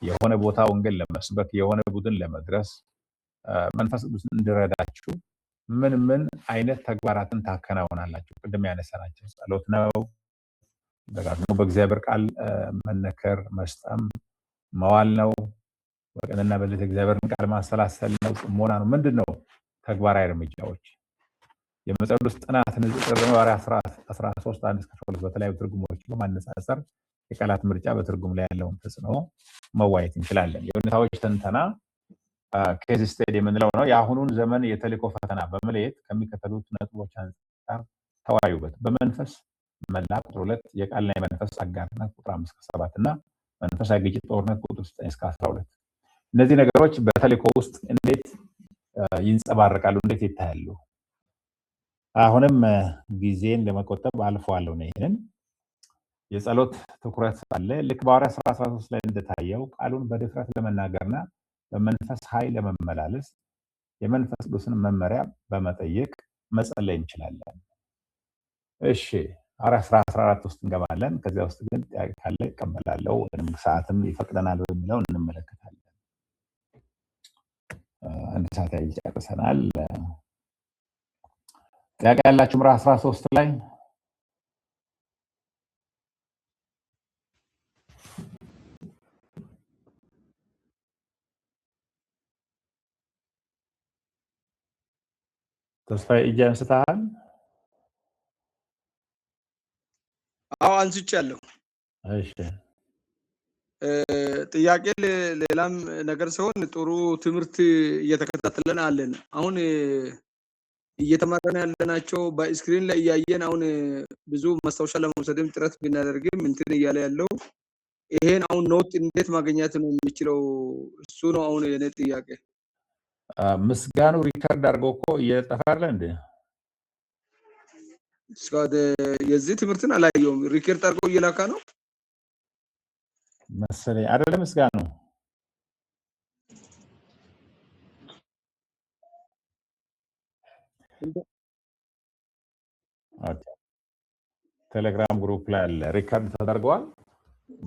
የሆነ ቦታ ወንጌል ለመስበክ የሆነ ቡድን ለመድረስ መንፈስ ቅዱስ እንዲረዳችሁ ምን አይነት ተግባራትን ታከናውናላችሁ? ቅድም ያነሳናቸው ጸሎት ነው፣ ደጋግሞ በእግዚአብሔር ቃል መነከር መስጠም መዋል ነው፣ በቀንና በሌሊት እግዚአብሔርን ቃል ማሰላሰል ነው፣ ጽሞና ነው። ምንድነው ተግባራዊ እርምጃዎች? የመጽሐፍ ቅዱስ ጥናት ንጽጽር በሐዋርያት 13:1-2 በተለያዩ ትርጉሞች በማነጻጸር የቃላት ምርጫ በትርጉም ላይ ያለውን ተጽዕኖ መዋየት እንችላለን። የሁኔታዎች ትንተና ኬዝ ስቴዲ የምንለው ነው። የአሁኑን ዘመን የተልእኮ ፈተና በመለየት ከሚከተሉት ነጥቦች አንጻር ተወያዩበት። በመንፈስ መላ ቁጥር 2፣ የቃልና የመንፈስ አጋርነት ቁጥር 5-7 እና መንፈሳዊ ግጭት ጦርነት ቁጥር 9-12። እነዚህ ነገሮች በተልእኮ ውስጥ እንዴት ይንጸባረቃሉ፣ እንዴት ይታያሉ? አሁንም ጊዜን ለመቆጠብ አልፈዋለሁ ነው። ይሄንን የጸሎት ትኩረት አለ። ልክ በሐዋርያት ሥራ 13 ላይ እንደታየው ቃሉን በድፍረት ለመናገርና በመንፈስ ኃይል ለመመላለስ የመንፈስ ቅዱስን መመሪያ በመጠየቅ መጸለይ እንችላለን። እሺ ሐዋርያት ሥራ 14 ውስጥ እንገባለን። ከዚያ ውስጥ ግን ጥያቄ ካለ እቀበላለሁ ወይም ሰዓትም ይፈቅደናል በሚለው እንመለከታለን። አንድ ሰዓት ያህል ጨርሰናል። ጥያቄ ያላችሁ ምዕራፍ 13 ላይ ተስፋዬ እጅ አንስተሃል? አዎ አንስቻለሁ። እሺ ጥያቄ ሌላም ነገር ሲሆን ጥሩ ትምህርት እየተከታተለን አለን። አሁን እየተማረን ያለናቸው በስክሪን ላይ እያየን አሁን ብዙ ማስታወሻ ለመውሰድም ጥረት ብናደርግም እንትን እያለ ያለው ይሄን አሁን ኖት እንዴት ማግኘት ነው የሚችለው? እሱ ነው አሁን የኔ ጥያቄ። ምስጋኑ ሪከርድ አድርጎ እኮ እየጠፋለ እንዴ? እስካሁን የዚህ ትምህርትን አላየሁም። ሪከርድ አድርጎ እየላካ ነው መሰለኝ አይደለም? ምስጋኑ ቴሌግራም ግሩፕ ላይ አለ፣ ሪከርድ ተደርገዋል።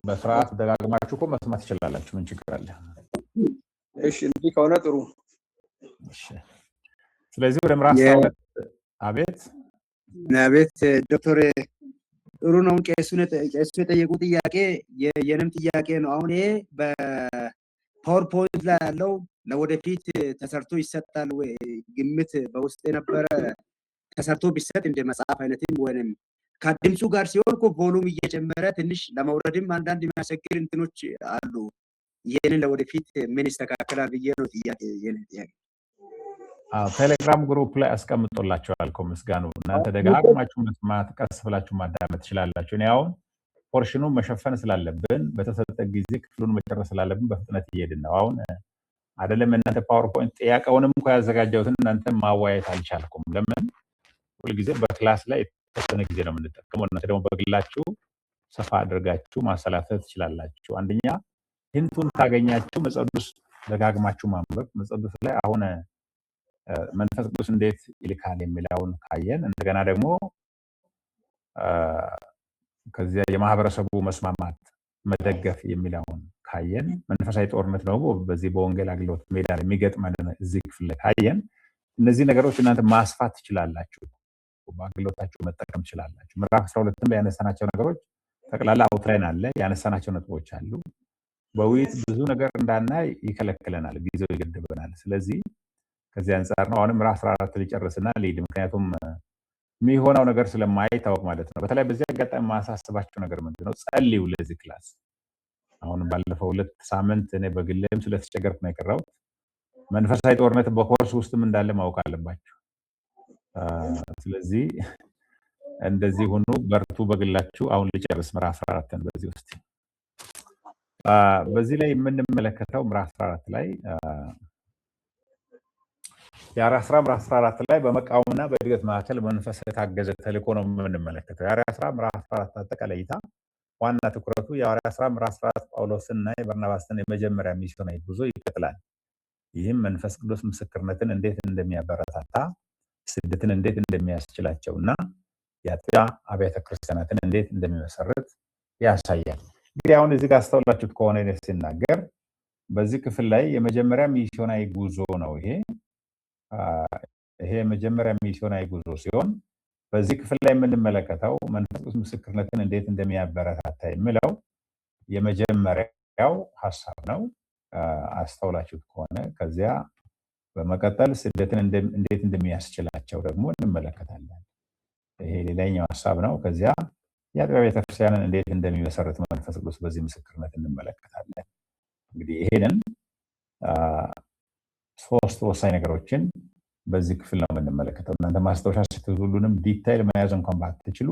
በስርዓት ደጋግማችሁ እኮ መስማት ትችላላችሁ። ምን ችግር አለ? እሺ እንዲህ ከሆነ ጥሩ። እሺ ስለዚህ ወደ ምዕራፍ 12 አቤት አቤት ዶክተር ጥሩ ነው። ቄሱ የጠየቁ ጥያቄ የኔም ጥያቄ ነው። አሁን ይሄ በፓወርፖይንት ላይ ያለው ለወደፊት ተሰርቶ ይሰጣል ወይ? ግምት በውስጥ የነበረ ተሰርቶ ቢሰጥ እንደ መጽሐፍ አይነትም ወይንም ከድምፁ ጋር ሲሆን እኮ ቮሉም እየጨመረ ትንሽ ለመውረድም አንዳንድ የሚያስቸግር እንትኖች አሉ። ይሄንን ለወደፊት ምን ይስተካከላል ብዬ ነው ጥያቄ የኔ ጥያቄ። ቴሌግራም ግሩፕ ላይ አስቀምጦላችኋል እኮ ምስጋኑ። እናንተ ደጋግማችሁ መስማት፣ ቀስ ብላችሁ ማዳመጥ ትችላላችሁ። እኔ አሁን ፖርሽኑን መሸፈን ስላለብን በተሰጠ ጊዜ ክፍሉን መጨረስ ስላለብን በፍጥነት እየሄድን ነው። አሁን አይደለም እናንተ ፓወርፖይንት ጥያቄውንም እንኳን ያዘጋጀሁትን እናንተ ማዋየት አልቻልኩም። ለምን? ሁልጊዜ በክላስ ላይ የተወሰነ ጊዜ ነው የምንጠቀመው። እናንተ ደግሞ በግላችሁ ሰፋ አድርጋችሁ ማሰላሰል ትችላላችሁ። አንደኛ ሂንቱን ታገኛችሁ መጽሐፍ ቅዱስ ደጋግማችሁ ማንበብ። መጽሐፍ ቅዱስ ላይ አሁን መንፈስ ቅዱስ እንዴት ይልካል የሚለውን ካየን፣ እንደገና ደግሞ ከዚያ የማህበረሰቡ መስማማት መደገፍ የሚለውን ካየን፣ መንፈሳዊ ጦርነት ደግሞ በዚህ በወንጌል አገልግሎት ሜዳ ላይ የሚገጥመን እዚህ ክፍል ላይ ካየን፣ እነዚህ ነገሮች እናንተ ማስፋት ትችላላችሁ፣ በአገልግሎታችሁ መጠቀም ትችላላችሁ። ምዕራፍ 12 ላይ ያነሳናቸው ነገሮች ጠቅላላ አውትላይን አለ፣ ያነሳናቸው ነጥቦች አሉ። በውይይት ብዙ ነገር እንዳናይ ይከለክለናል፣ ጊዜው ይገድበናል። ስለዚህ ከዚህ አንጻር ነው አሁንም ምዕራፍ 14 ሊጨርስና ልሂድ። ምክንያቱም የሚሆነው ነገር ስለማይታወቅ ማለት ነው። በተለይ በዚህ አጋጣሚ ማሳስባቸው ነገር ምንድነው? ጸልዩ ለዚህ ክላስ። አሁን ባለፈው 2 ሳምንት እኔ በግሌም ስለተቸገርኩ ነው የቀረሁት። መንፈሳዊ ጦርነት በኮርስ ውስጥም እንዳለ ማወቅ አለባችሁ። ስለዚህ እንደዚህ ሆኖ በርቱ በግላችሁ። አሁን ልጨርስ ምዕራፍ 14ን በዚህ ውስጥ በዚህ ላይ የምንመለከተው ምዕራፍ 14 ላይ የሐዋርያት ሥራ ምዕራፍ 14 ላይ በመቃወምና በእድገት መካከል መንፈስ የታገዘ ተልእኮ ነው የምንመለከተው። የሐዋርያት ሥራ ምዕራፍ 14 አጠቃላይ እይታ ዋና ትኩረቱ የሐዋርያት ሥራ ምዕራፍ 14 ጳውሎስና የበርናባስን የመጀመሪያ ሚስዮናዊ ጉዞ ይቀጥላል። ይህም መንፈስ ቅዱስ ምስክርነትን እንዴት እንደሚያበረታታ፣ ስደትን እንዴት እንደሚያስችላቸውና የአጥቢያ አብያተ ክርስቲያናትን እንዴት እንደሚመሰርት ያሳያል። እንግዲህ አሁን እዚህ ጋር አስተውላችሁት ከሆነ ሲናገር በዚህ ክፍል ላይ የመጀመሪያ ሚስዮናዊ ጉዞ ነው። ይሄ የመጀመሪያ ሚስዮናዊ ጉዞ ሲሆን በዚህ ክፍል ላይ የምንመለከተው መንፈስ ቅዱስ ምስክርነትን እንዴት እንደሚያበረታታ የሚለው የመጀመሪያው ሐሳብ ነው። አስተውላችሁት ከሆነ ከዚያ በመቀጠል ስደትን እንዴት እንደሚያስችላቸው ደግሞ እንመለከታለን። ይሄ ሌላኛው ሐሳብ ነው። ከዚያ የአጥቢያ ቤተክርስቲያንን እንዴት እንደሚመሰርት መንፈስ ቅዱስ በዚህ ምስክርነት እንመለከታለን። እንግዲህ ይሄንን ሶስት ወሳኝ ነገሮችን በዚህ ክፍል ነው የምንመለከተው። እናንተ ማስታወሻ ስትይዙ ሁሉንም ዲቴይል መያዝ እንኳን ባትችሉ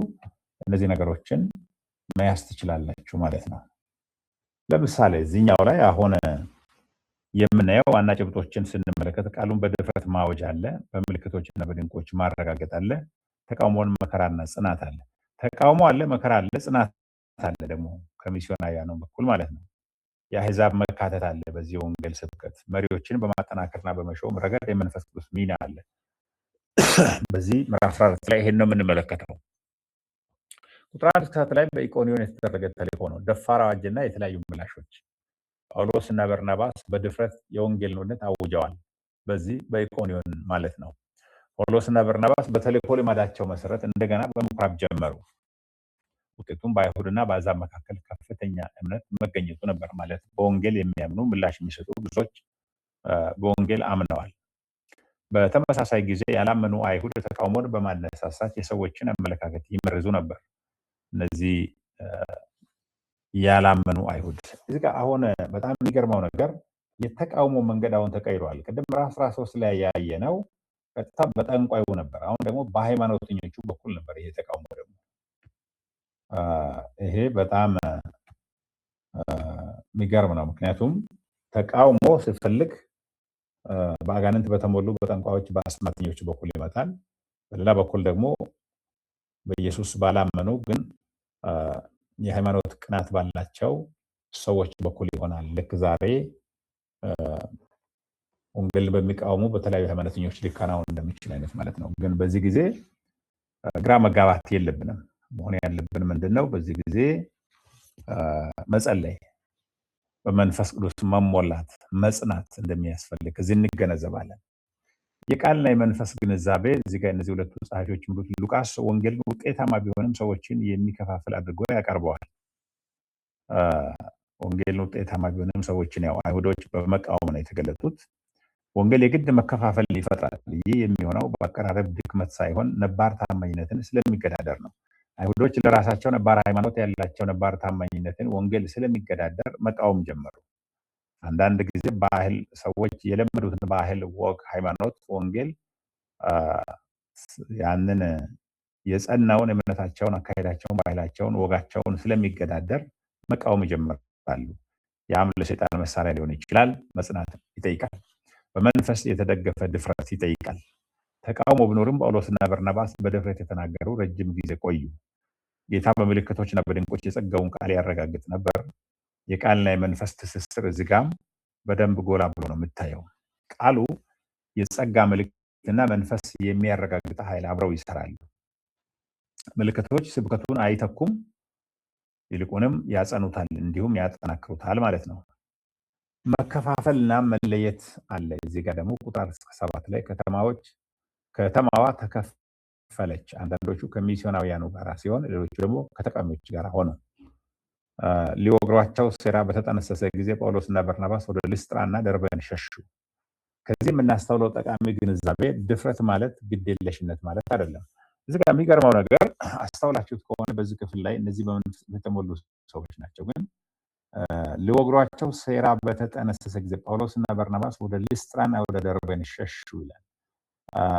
እነዚህ ነገሮችን መያዝ ትችላላችሁ ማለት ነው። ለምሳሌ እዚህኛው ላይ አሁን የምናየው ዋና ጭብጦችን ስንመለከት ቃሉን በድፍረት ማወጅ አለ፣ በምልክቶችና በድንቆች ማረጋገጥ አለ፣ ተቃውሞን መከራና ጽናት አለ። ተቃውሞ አለ፣ መከራ አለ፣ ጽናት አለ ደግሞ ከሚስዮናውያኑ በኩል ማለት ነው። የአሕዛብ መካተት አለ በዚህ ወንጌል ስብከት። መሪዎችን በማጠናከርና በመሾም ረገድ የመንፈስ ቅዱስ ሚና አለ። በዚህ ምዕራፍ 14 ላይ ይሄን ነው የምንመለከተው። ቁጥር 1 ላይ በኢቆንዮን የተደረገ ተልእኮ ነው፣ ደፋር አዋጅና የተለያዩ ምላሾች። ጳውሎስ እና በርናባስ በድፍረት የወንጌልን እውነት አውጀዋል። በዚህ በኢቆንዮን ማለት ነው። ጳውሎስ እና በርናባስ በተልእኮ ልማዳቸው መሰረት እንደገና በምኩራብ ጀመሩ። ውጤቱም በአይሁድና በአሕዛብ መካከል ከፍተኛ እምነት መገኘቱ ነበር። ማለት በወንጌል የሚያምኑ ምላሽ የሚሰጡ ብዙዎች በወንጌል አምነዋል። በተመሳሳይ ጊዜ ያላመኑ አይሁድ ተቃውሞን በማነሳሳት የሰዎችን አመለካከት ይመርዙ ነበር። እነዚህ ያላመኑ አይሁድ እዚህ ጋር አሁን በጣም የሚገርመው ነገር የተቃውሞ መንገድ አሁን ተቀይሯል። ቅድም ምዕራፍ 13 ላይ ያየነው ቀጥታ በጠንቋዩ ነበር። አሁን ደግሞ በሃይማኖተኞቹ በኩል ነበር ይሄ ተቃውሞ። ደግሞ ይሄ በጣም የሚገርም ነው። ምክንያቱም ተቃውሞ ሲፈልግ በአጋንንት በተሞሉ በጠንቋዮች በአስማተኞች በኩል ይመጣል። በሌላ በኩል ደግሞ በኢየሱስ ባላመኑ ግን የሃይማኖት ቅናት ባላቸው ሰዎች በኩል ይሆናል። ልክ ዛሬ ወንጌል በሚቃወሙ በተለያዩ ሃይማኖተኞች ሊከናወን እንደሚችል አይነት ማለት ነው። ግን በዚህ ጊዜ ግራ መጋባት የለብንም። መሆን ያለብን ምንድነው? በዚህ ጊዜ መጸለይ፣ በመንፈስ ቅዱስ መሞላት፣ መጽናት እንደሚያስፈልግ እዚህ እንገነዘባለን። የቃልና የመንፈስ ግንዛቤ እዚህ ጋር እነዚህ ሁለቱ ጸሐፊዎች የሚሉት ሉቃስ ወንጌል ውጤታማ ቢሆንም ሰዎችን የሚከፋፍል አድርጎ ያቀርበዋል። ወንጌል ውጤታማ ቢሆንም ሰዎችን ያው አይሁዶች በመቃወም ነው የተገለጡት። ወንጌል የግድ መከፋፈል ይፈጥራል። ይህ የሚሆነው በአቀራረብ ድክመት ሳይሆን ነባር ታማኝነትን ስለሚገዳደር ነው። አይሁዶች ለራሳቸው ነባር ሃይማኖት ያላቸው ነባር ታማኝነትን ወንጌል ስለሚገዳደር መቃወም ጀመሩ። አንዳንድ ጊዜ ባህል ሰዎች የለመዱትን ባህል፣ ወግ፣ ሃይማኖት ወንጌል ያንን የጸናውን እምነታቸውን፣ አካሄዳቸውን፣ ባህላቸውን፣ ወጋቸውን ስለሚገዳደር መቃወም ይጀምራሉ። ያም ለሰይጣን መሳሪያ ሊሆን ይችላል። መጽናት ይጠይቃል። በመንፈስ የተደገፈ ድፍረት ይጠይቃል። ተቃውሞ ቢኖርም ጳውሎስና በርናባስ በድፍረት የተናገሩ ረጅም ጊዜ ቆዩ። ጌታ በምልክቶችና በድንቆች የጸጋውን ቃል ያረጋግጥ ነበር። የቃልና የመንፈስ ትስስር እዚህ ጋም በደንብ ጎላ ብሎ ነው የምታየው። ቃሉ የጸጋ ምልክትና መንፈስ የሚያረጋግጥ ኃይል አብረው ይሰራሉ። ምልክቶች ስብከቱን አይተኩም፣ ይልቁንም ያጸኑታል፣ እንዲሁም ያጠናክሩታል ማለት ነው። መከፋፈልና መለየት አለ። እዚህ ጋር ደግሞ ቁጥር 7 ላይ ከተማዋ ተከፈለች። አንዳንዶቹ ከሚስዮናውያኑ ጋር ሲሆን፣ ሌሎቹ ደግሞ ከተቃዋሚዎች ጋር ሆኑ። ሊወግሯቸው ሴራ በተጠነሰሰ ጊዜ ጳውሎስና በርናባስ ወደ ልስጥራና ደርበን ሸሹ። ከዚህ የምናስተውለው ጠቃሚ ግንዛቤ ድፍረት ማለት ግዴለሽነት ማለት አይደለም። እዚህ ጋር የሚገርመው ነገር አስተውላችሁት ከሆነ በዚህ ክፍል ላይ እነዚህ በመንፈስ የተሞሉ ሰዎች ናቸው። ግን ሊወግሯቸው ሴራ በተጠነሰሰ ጊዜ ጳውሎስና በርናባስ ወደ ልስጥራና ወደ ደርበን ሸሹ ይላል።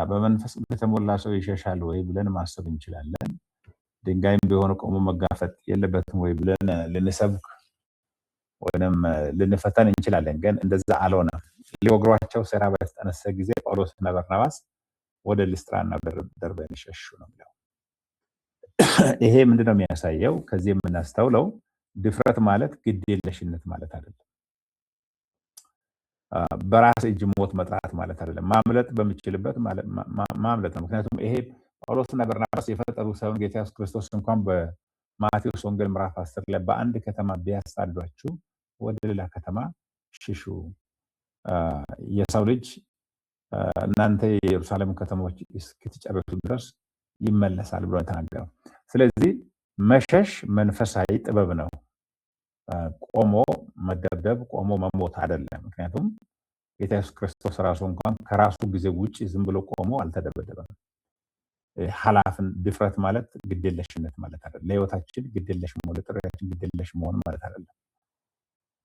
በመንፈስ የተሞላ ሰው ይሸሻል ወይ ብለን ማሰብ እንችላለን። ድንጋይም ቢሆን ቆሞ መጋፈጥ የለበትም ወይ ብለን ልንሰብክ ወይንም ልንፈተን እንችላለን። ግን እንደዛ አልሆነም። ሊወግሯቸው ሴራ በተጠነሰሰ ጊዜ ጳውሎስና በርናባስ ወደ ልስጥራና ደርበን ሸሹ ነው የሚለው። ይሄ ምንድነው የሚያሳየው? ከዚህ የምናስተውለው ድፍረት ማለት ግድ የለሽነት ማለት አይደለም። በራስ እጅ ሞት መጥራት ማለት አይደለም። ማምለጥ በሚችልበት ማምለጥ ነው። ምክንያቱም ይሄ ጳውሎስና በርናባስ የፈጠሩ ሳይሆን ጌታ ኢየሱስ ክርስቶስ እንኳን በማቴዎስ ወንጌል ምዕራፍ 10 ላይ በአንድ ከተማ ቢያሳዷችሁ ወደ ሌላ ከተማ ሽሹ፣ የሰው ልጅ እናንተ የኢየሩሳሌም ከተሞች እስክትጨርሱ ድረስ ይመለሳል ብሎ ተናገረው። ስለዚህ መሸሽ መንፈሳዊ ጥበብ ነው። ቆሞ መደብደብ፣ ቆሞ መሞት አይደለም። ምክንያቱም ጌታ ኢየሱስ ክርስቶስ ራሱ እንኳን ከራሱ ጊዜ ውጪ ዝም ብሎ ቆሞ አልተደበደበም። ሐላፍን ድፍረት ማለት ግዴለሽነት ማለት አይደለም። ለህይወታችን ግዴለሽ መሆን፣ ለጥሪያችን ግዴለሽ መሆን ማለት አይደለም።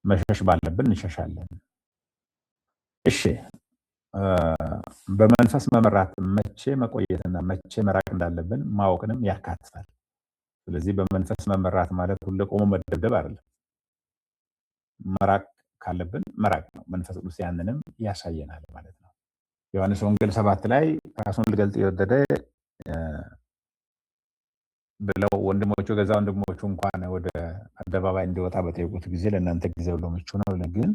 መሸሽ ባለብን እንሸሻለን። እሺ በመንፈስ መመራት መቼ መቆየትና መቼ መራቅ እንዳለብን ማወቅንም ያካትታል። ስለዚህ በመንፈስ መመራት ማለት ሁሌ ቆሞ መደብደብ አይደለም። መራቅ ካለብን መራቅ ነው። መንፈስ ቅዱስ ያንንም ያሳየናል ማለት ነው። ዮሐንስ ወንጌል 7 ላይ ራሱን ሊገልጥ የወደደ ብለው ወንድሞቹ ገዛ ወንድሞቹ እንኳን ወደ አደባባይ እንዲወጣ በጠየቁት ጊዜ ለእናንተ ጊዜው ለምቹ ነው፣ ግን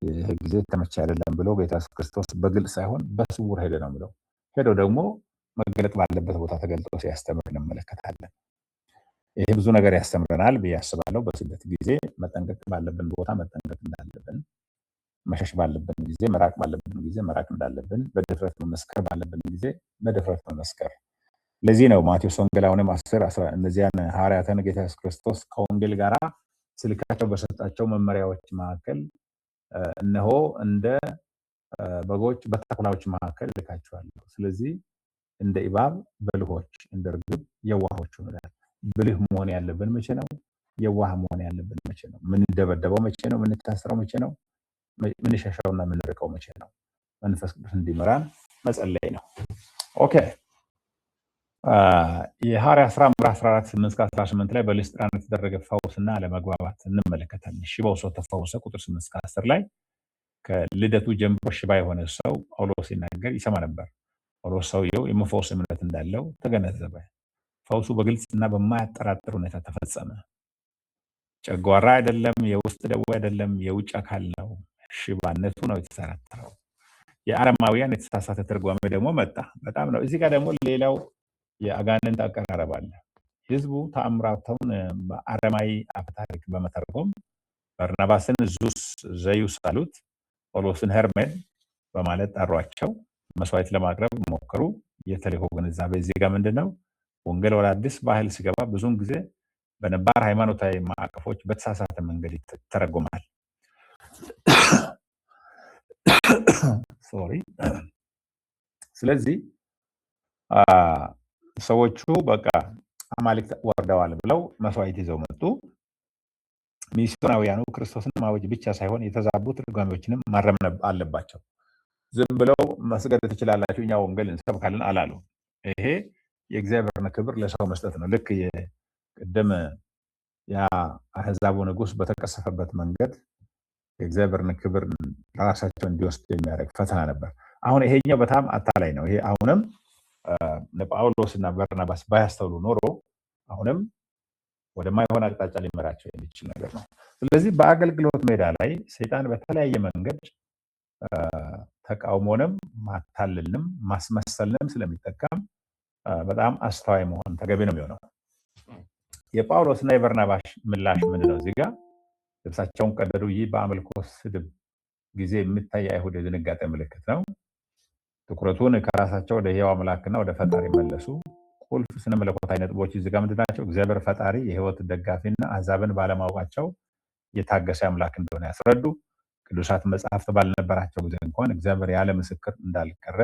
ይህ ጊዜ ተመቻ አይደለም ብሎ ጌታ ኢየሱስ ክርስቶስ በግልጽ ሳይሆን በስውር ሄደ ነው ብለው ሄዶ ደግሞ መገለጥ ባለበት ቦታ ተገልጦ ሲያስተምር እንመለከታለን። ይሄ ብዙ ነገር ያስተምረናል ብዬ አስባለሁ። በስደት ጊዜ መጠንቀቅ ባለብን ቦታ መጠንቀቅ እንዳለብን፣ መሸሽ ባለብን ጊዜ መራቅ ባለብን ጊዜ መራቅ እንዳለብን፣ በድፍረት መመስከር ባለብን ጊዜ በድፍረት መመስከር። ለዚህ ነው ማቴዎስ ወንጌል አሁንም 10 እነዚያን ሐዋርያትን ጌታ ኢየሱስ ክርስቶስ ከወንጌል ጋራ ስልካቸው በሰጣቸው መመሪያዎች መካከል እነሆ እንደ በጎች በተኩላዎች መካከል ልካቸዋለሁ። ስለዚህ እንደ እባብ በልሆች እንደ ርግብ የዋሆች ይሆናል። ብልህ መሆን ያለብን መቼ ነው? የዋህ መሆን ያለብን መቼ ነው? ምንደበደበው መቼ ነው? ምንታሰረው መቼ ነው? ምንሸሻውና ምንርቀው መቼ ነው? መንፈስ ቅዱስ እንዲመራን መጸለይ ነው። ኦኬ የሐዋርያት ሥራ ምዕራፍ 14:8-18 ላይ በልስጥራን የተደረገ ፈውስና አለመግባባት እንመለከታለን። ሽባው ሰው ተፈወሰ። ቁጥር 8-10 ላይ ከልደቱ ጀምሮ ሽባ የሆነ ሰው ጳውሎስ ሲናገር ይሰማ ነበር። ጳውሎስ ሰውየው የመፈወስ እምነት እንዳለው ተገነዘበ። ፈውሱ በግልጽና በማያጠራጥር ሁኔታ ተፈጸመ። ጨጓራ አይደለም፣ የውስጥ ደዌ አይደለም፣ የውጭ አካል ነው። ሽባነቱ ነው የተሰራተረው። የአረማውያን የተሳሳተ ትርጓሜ ደግሞ መጣ። በጣም ነው። እዚህ ጋር ደግሞ ሌላው የአጋንንት አቀራረብ አለ። ህዝቡ ተአምራቱን በአረማዊ አፈታሪክ በመተርጎም በርናባስን ዘዩስ አሉት፣ ጳውሎስን ሄርሜን በማለት ጠሯቸው። መስዋዕት ለማቅረብ ሞከሩ። የተልእኮ ግንዛቤ እዚህ ጋር ምንድነው? ወንጌል ወደ አዲስ ባህል ሲገባ ብዙውን ጊዜ በነባር ሃይማኖታዊ ማዕቀፎች በተሳሳተ መንገድ ይተረጎማል። ሶሪ። ስለዚህ ሰዎቹ በቃ አማልክት ወርደዋል ብለው መስዋዕት ይዘው መጡ። ሚስዮናውያኑ ክርስቶስን ማወጅ ብቻ ሳይሆን የተዛቡ ትርጓሜዎችንም ማረም አለባቸው። ዝም ብለው መስገድ ትችላላችሁ እኛ ወንጌል እንሰብካለን አላሉ። ይሄ የእግዚአብሔርን ክብር ለሰው መስጠት ነው። ልክ የቀደም ያ አህዛቡ ንጉስ በተቀሰፈበት መንገድ የእግዚአብሔርን ክብር ለራሳቸው እንዲወስዱ የሚያደርግ ፈተና ነበር። አሁን ይሄኛው በጣም አታላይ ነው። ይሄ አሁንም ጳውሎስ እና በርናባስ ባያስተውሉ ኖሮ አሁንም ወደማይሆን አቅጣጫ ሊመራቸው የሚችል ነገር ነው። ስለዚህ በአገልግሎት ሜዳ ላይ ሰይጣን በተለያየ መንገድ ተቃውሞንም ማታለልንም ማስመሰልንም ስለሚጠቀም በጣም አስተዋይ መሆን ተገቢ ነው የሚሆነው። የጳውሎስ እና የበርናባስ ምላሽ ምንድነው? እዚህ ጋር ልብሳቸውን ቀደዱ። ይህ በአምልኮ ስድብ ጊዜ የሚታይ አይሁድ የድንጋጤ ምልክት ነው። ትኩረቱን ከራሳቸው ወደ ሕያው አምላክና ወደ ፈጣሪ መለሱ። ቁልፍ ስነ መለኮታዊ ነጥቦች እዚህ ጋር ምንድናቸው? እግዚአብሔር ፈጣሪ፣ የህይወት ደጋፊና አሕዛብን ባለማወቃቸው የታገሰ አምላክ እንደሆነ ያስረዱ። ቅዱሳት መጽሐፍት ባልነበራቸው ጊዜ እንኳን እግዚአብሔር ያለ ምስክር እንዳልቀረ፣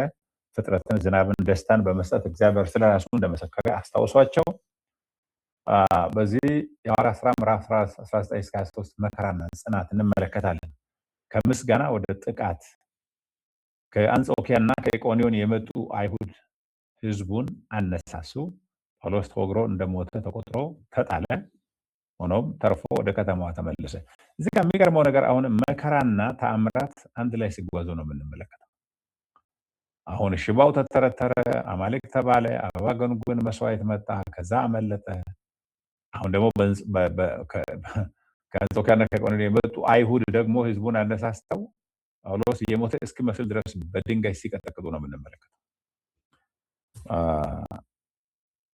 ፍጥረትን፣ ዝናብን፣ ደስታን በመስጠት እግዚአብሔር ስለራሱ እንደመሰከረ አስታውሷቸው። በዚህ የሐዋርያት ሥራ ምዕራፍ 19-23 መከራና ጽናት እንመለከታለን። ከምስጋና ወደ ጥቃት ከአንጾኪያና ከኢቆንዮን የመጡ አይሁድ ህዝቡን አነሳሱ። ጳውሎስ ተወግሮ እንደሞተ ተቆጥሮ ተጣለ። ሆኖም ተርፎ ወደ ከተማዋ ተመለሰ። እዚህ ጋር የሚገርመው ነገር አሁን መከራና ተአምራት አንድ ላይ ሲጓዙ ነው የምንመለከተው። አሁን ሽባው ተተረተረ፣ አማልክት ተባለ፣ አበባ ገንጉን መስዋዕት መጣ፣ ከዛ አመለጠ። አሁን ደግሞ ከአንጾኪያና ከኢቆንዮን የመጡ አይሁድ ደግሞ ህዝቡን አነሳስተው ጳውሎስ የሞተ እስኪመስል ድረስ በድንጋይ ሲቀጠቅጡ ነው የምንመለከተው።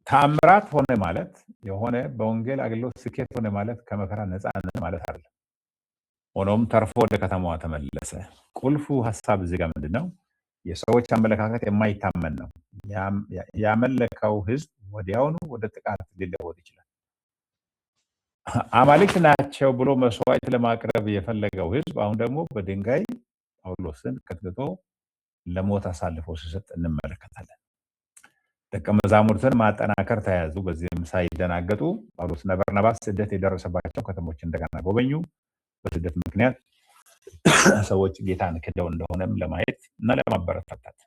ተአምራት ሆነ ማለት የሆነ በወንጌል አገልግሎት ስኬት ሆነ ማለት ከመከራ ነፃ ነን ማለት አይደለም። ሆኖም ተርፎ ወደ ከተማዋ ተመለሰ። ቁልፉ ሀሳብ እዚህ ጋር ምንድነው? የሰዎች አመለካከት የማይታመን ነው። ያመለከው ህዝብ ወዲያውኑ ወደ ጥቃት ሊለወጥ ይችላል። አማልክት ናቸው ብሎ መስዋዕት ለማቅረብ የፈለገው ህዝብ አሁን ደግሞ በድንጋይ ጳውሎስን ቀጥቅጦ ለሞት አሳልፎ ሲሰጥ እንመለከታለን። ደቀ መዛሙርትን ማጠናከር ተያዙ። በዚህም ሳይደናገጡ ጳውሎስና በርናባስ ስደት የደረሰባቸው ከተሞች እንደገና ጎበኙ። በስደት ምክንያት ሰዎች ጌታን ክደው እንደሆነም ለማየት እና ለማበረታታት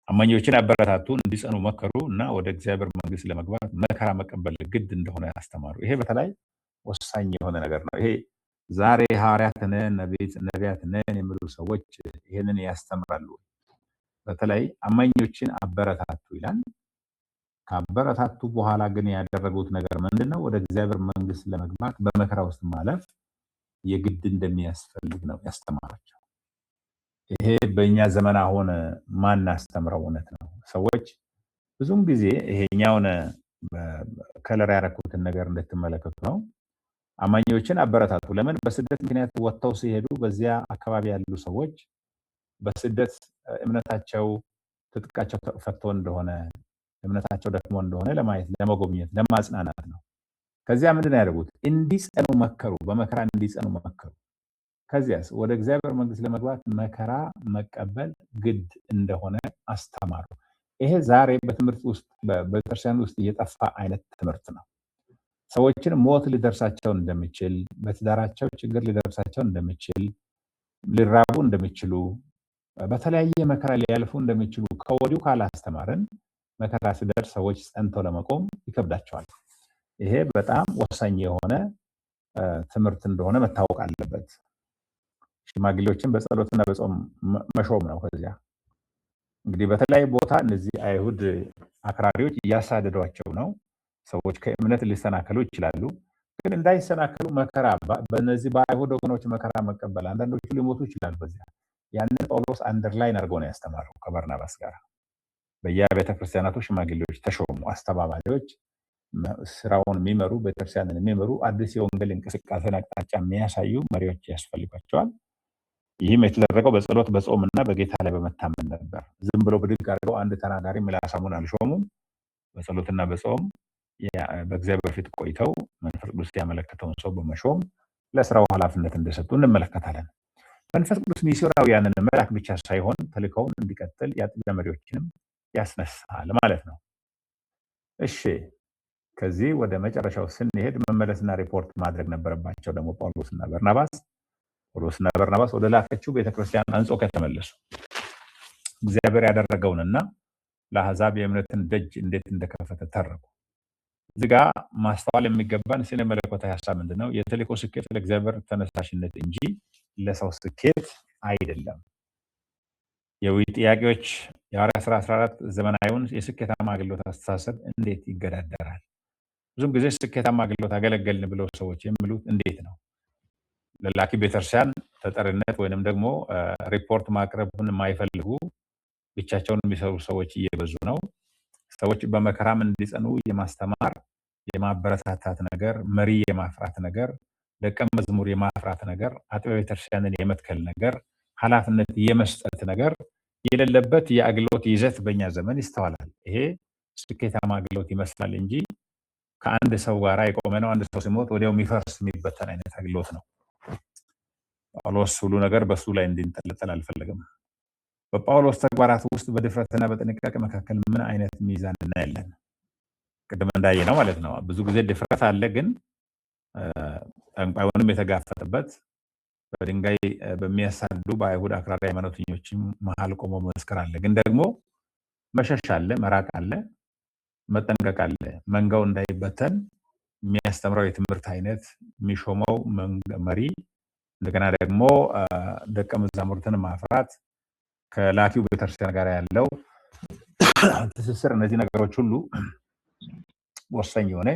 አማኞችን አበረታቱ፣ እንዲጸኑ መከሩ እና ወደ እግዚአብሔር መንግስት ለመግባት መከራ መቀበል ግድ እንደሆነ ያስተማሩ። ይሄ በተለይ ወሳኝ የሆነ ነገር ነው። ይሄ ዛሬ ሐዋርያት ነን ነቢያት ነን የሚሉ ሰዎች ይሄንን ያስተምራሉ። በተለይ አማኞችን አበረታቱ ይላል። ካበረታቱ በኋላ ግን ያደረጉት ነገር ምንድነው? ወደ እግዚአብሔር መንግስት ለመግባት በመከራ ውስጥ ማለፍ የግድ እንደሚያስፈልግ ነው ያስተማራቸው። ይሄ በእኛ ዘመን አሁን ማናስተምረው እውነት ነው። ሰዎች ብዙም ጊዜ ይሄኛውን ከለር ያረኩትን ነገር እንድትመለከቱ ነው። አማኞችን አበረታቱ። ለምን? በስደት ምክንያት ወጥተው ሲሄዱ በዚያ አካባቢ ያሉ ሰዎች በስደት እምነታቸው ትጥቃቸው ተፈቶ እንደሆነ እምነታቸው ደክሞ እንደሆነ ለማየት፣ ለመጎብኘት፣ ለማጽናናት ነው። ከዚያ ምንድነው ያደረጉት? እንዲጸኑ መከሩ። በመከራ እንዲጸኑ መከሩ። ከዚያስ ወደ እግዚአብሔር መንግስት ለመግባት መከራ መቀበል ግድ እንደሆነ አስተማሩ። ይሄ ዛሬ በትምህርት ውስጥ በቤተክርስቲያን ውስጥ እየጠፋ አይነት ትምህርት ነው። ሰዎችን ሞት ሊደርሳቸው እንደሚችል፣ በትዳራቸው ችግር ሊደርሳቸው እንደሚችል፣ ሊራቡ እንደሚችሉ፣ በተለያየ መከራ ሊያልፉ እንደሚችሉ ከወዲሁ ካላስተማርን መከራ ሲደርስ ሰዎች ጸንተው ለመቆም ይከብዳቸዋል። ይሄ በጣም ወሳኝ የሆነ ትምህርት እንደሆነ መታወቅ አለበት። ሽማግሌዎችን በጸሎትና በጾም መሾም ነው። ከዚያ እንግዲህ በተለያየ ቦታ እነዚህ አይሁድ አክራሪዎች እያሳደዷቸው ነው። ሰዎች ከእምነት ሊሰናከሉ ይችላሉ። ግን እንዳይሰናከሉ መከራ በእነዚህ በአይሁድ ወገኖች መከራ መቀበል፣ አንዳንዶቹ ሊሞቱ ይችላሉ። በዚያ ያንን ጳውሎስ አንደርላይን አድርጎ ነው ያስተማረው ከበርናባስ ጋር። በየቤተ ክርስቲያናቱ ሽማግሌዎች ተሾሙ፣ አስተባባሪዎች፣ ስራውን የሚመሩ ቤተክርስቲያንን የሚመሩ አዲስ የወንጌል እንቅስቃሴን አቅጣጫ የሚያሳዩ መሪዎች ያስፈልጓቸዋል። ይህም የተደረገው በጸሎት በጾምና በጌታ ላይ በመታመን ነበር። ዝም ብሎ ብድግ አድርገው አንድ ተናጋሪ ምላሳሙን አልሾሙም። በጸሎትና በጾም በእግዚአብሔር ፊት ቆይተው መንፈስ ቅዱስ ያመለከተውን ሰው በመሾም ለስራው ኃላፊነት እንደሰጡ እንመለከታለን። መንፈስ ቅዱስ ሚስዮናውያንን መላክ ብቻ ሳይሆን ተልእኮውን እንዲቀጥል የአጥቢያ መሪዎችንም ያስነሳል ማለት ነው። እሺ፣ ከዚህ ወደ መጨረሻው ስንሄድ መመለስና ሪፖርት ማድረግ ነበረባቸው ደግሞ ጳውሎስና በርናባስ ወደ ላከችው ቤተክርስቲያን አንጾኪያ ተመለሱ። እግዚአብሔር ያደረገውንና ለአሕዛብ የእምነትን ደጅ እንዴት እንደከፈተ ተረኩ። እዚህ ጋር ማስተዋል የሚገባን ስነ መለኮታዊ ሀሳብ ምንድነው? የተልእኮ ስኬት ለእግዚአብሔር ተነሳሽነት እንጂ ለሰው ስኬት አይደለም። የውይይት ጥያቄዎች የሐዋርያት ሥራ 14 ዘመናዊውን የስኬታማ አገልግሎት አስተሳሰብ እንዴት ይገዳደራል? ብዙም ጊዜ ስኬታማ አገልግሎት አገለገልን ብለው ሰዎች የሚሉት እንዴት ነው? ለላኪ ቤተክርስቲያን ተጠሪነት ወይንም ደግሞ ሪፖርት ማቅረብን የማይፈልጉ ብቻቸውን የሚሰሩ ሰዎች እየበዙ ነው። ሰዎች በመከራም እንዲጸኑ የማስተማር የማበረታታት ነገር፣ መሪ የማፍራት ነገር፣ ደቀ መዝሙር የማፍራት ነገር፣ አጥቢያ ቤተክርስቲያንን የመትከል ነገር፣ ኃላፊነት የመስጠት ነገር የሌለበት የአገልግሎት ይዘት በእኛ ዘመን ይስተዋላል። ይሄ ስኬታማ አገልግሎት ይመስላል እንጂ ከአንድ ሰው ጋር የቆመ ነው። አንድ ሰው ሲሞት ወዲያው የሚፈርስ የሚበተን አይነት አገልግሎት ነው። ጳውሎስ ሁሉ ነገር በሱ ላይ እንዲንጠለጠል አልፈለገም። በጳውሎስ ተግባራት ውስጥ በድፍረትና በጥንቃቄ መካከል ምን አይነት ሚዛን እናያለን? ቅድም እንዳየ ነው ማለት ነው። ብዙ ጊዜ ድፍረት አለ፣ ግን ጠንቋዩንም የተጋፈጠበት በድንጋይ በሚያሳዱ በአይሁድ አክራሪ ሃይማኖተኞች መሀል ቆሞ መስከር አለ። ግን ደግሞ መሸሽ አለ፣ መራቅ አለ፣ መጠንቀቅ አለ። መንጋው እንዳይበተን የሚያስተምረው የትምህርት አይነት፣ የሚሾመው መሪ፣ እንደገና ደግሞ ደቀ መዛሙርትን ማፍራት፣ ከላኪው ቤተክርስቲያን ጋር ያለው ትስስር፣ እነዚህ ነገሮች ሁሉ ወሳኝ የሆነ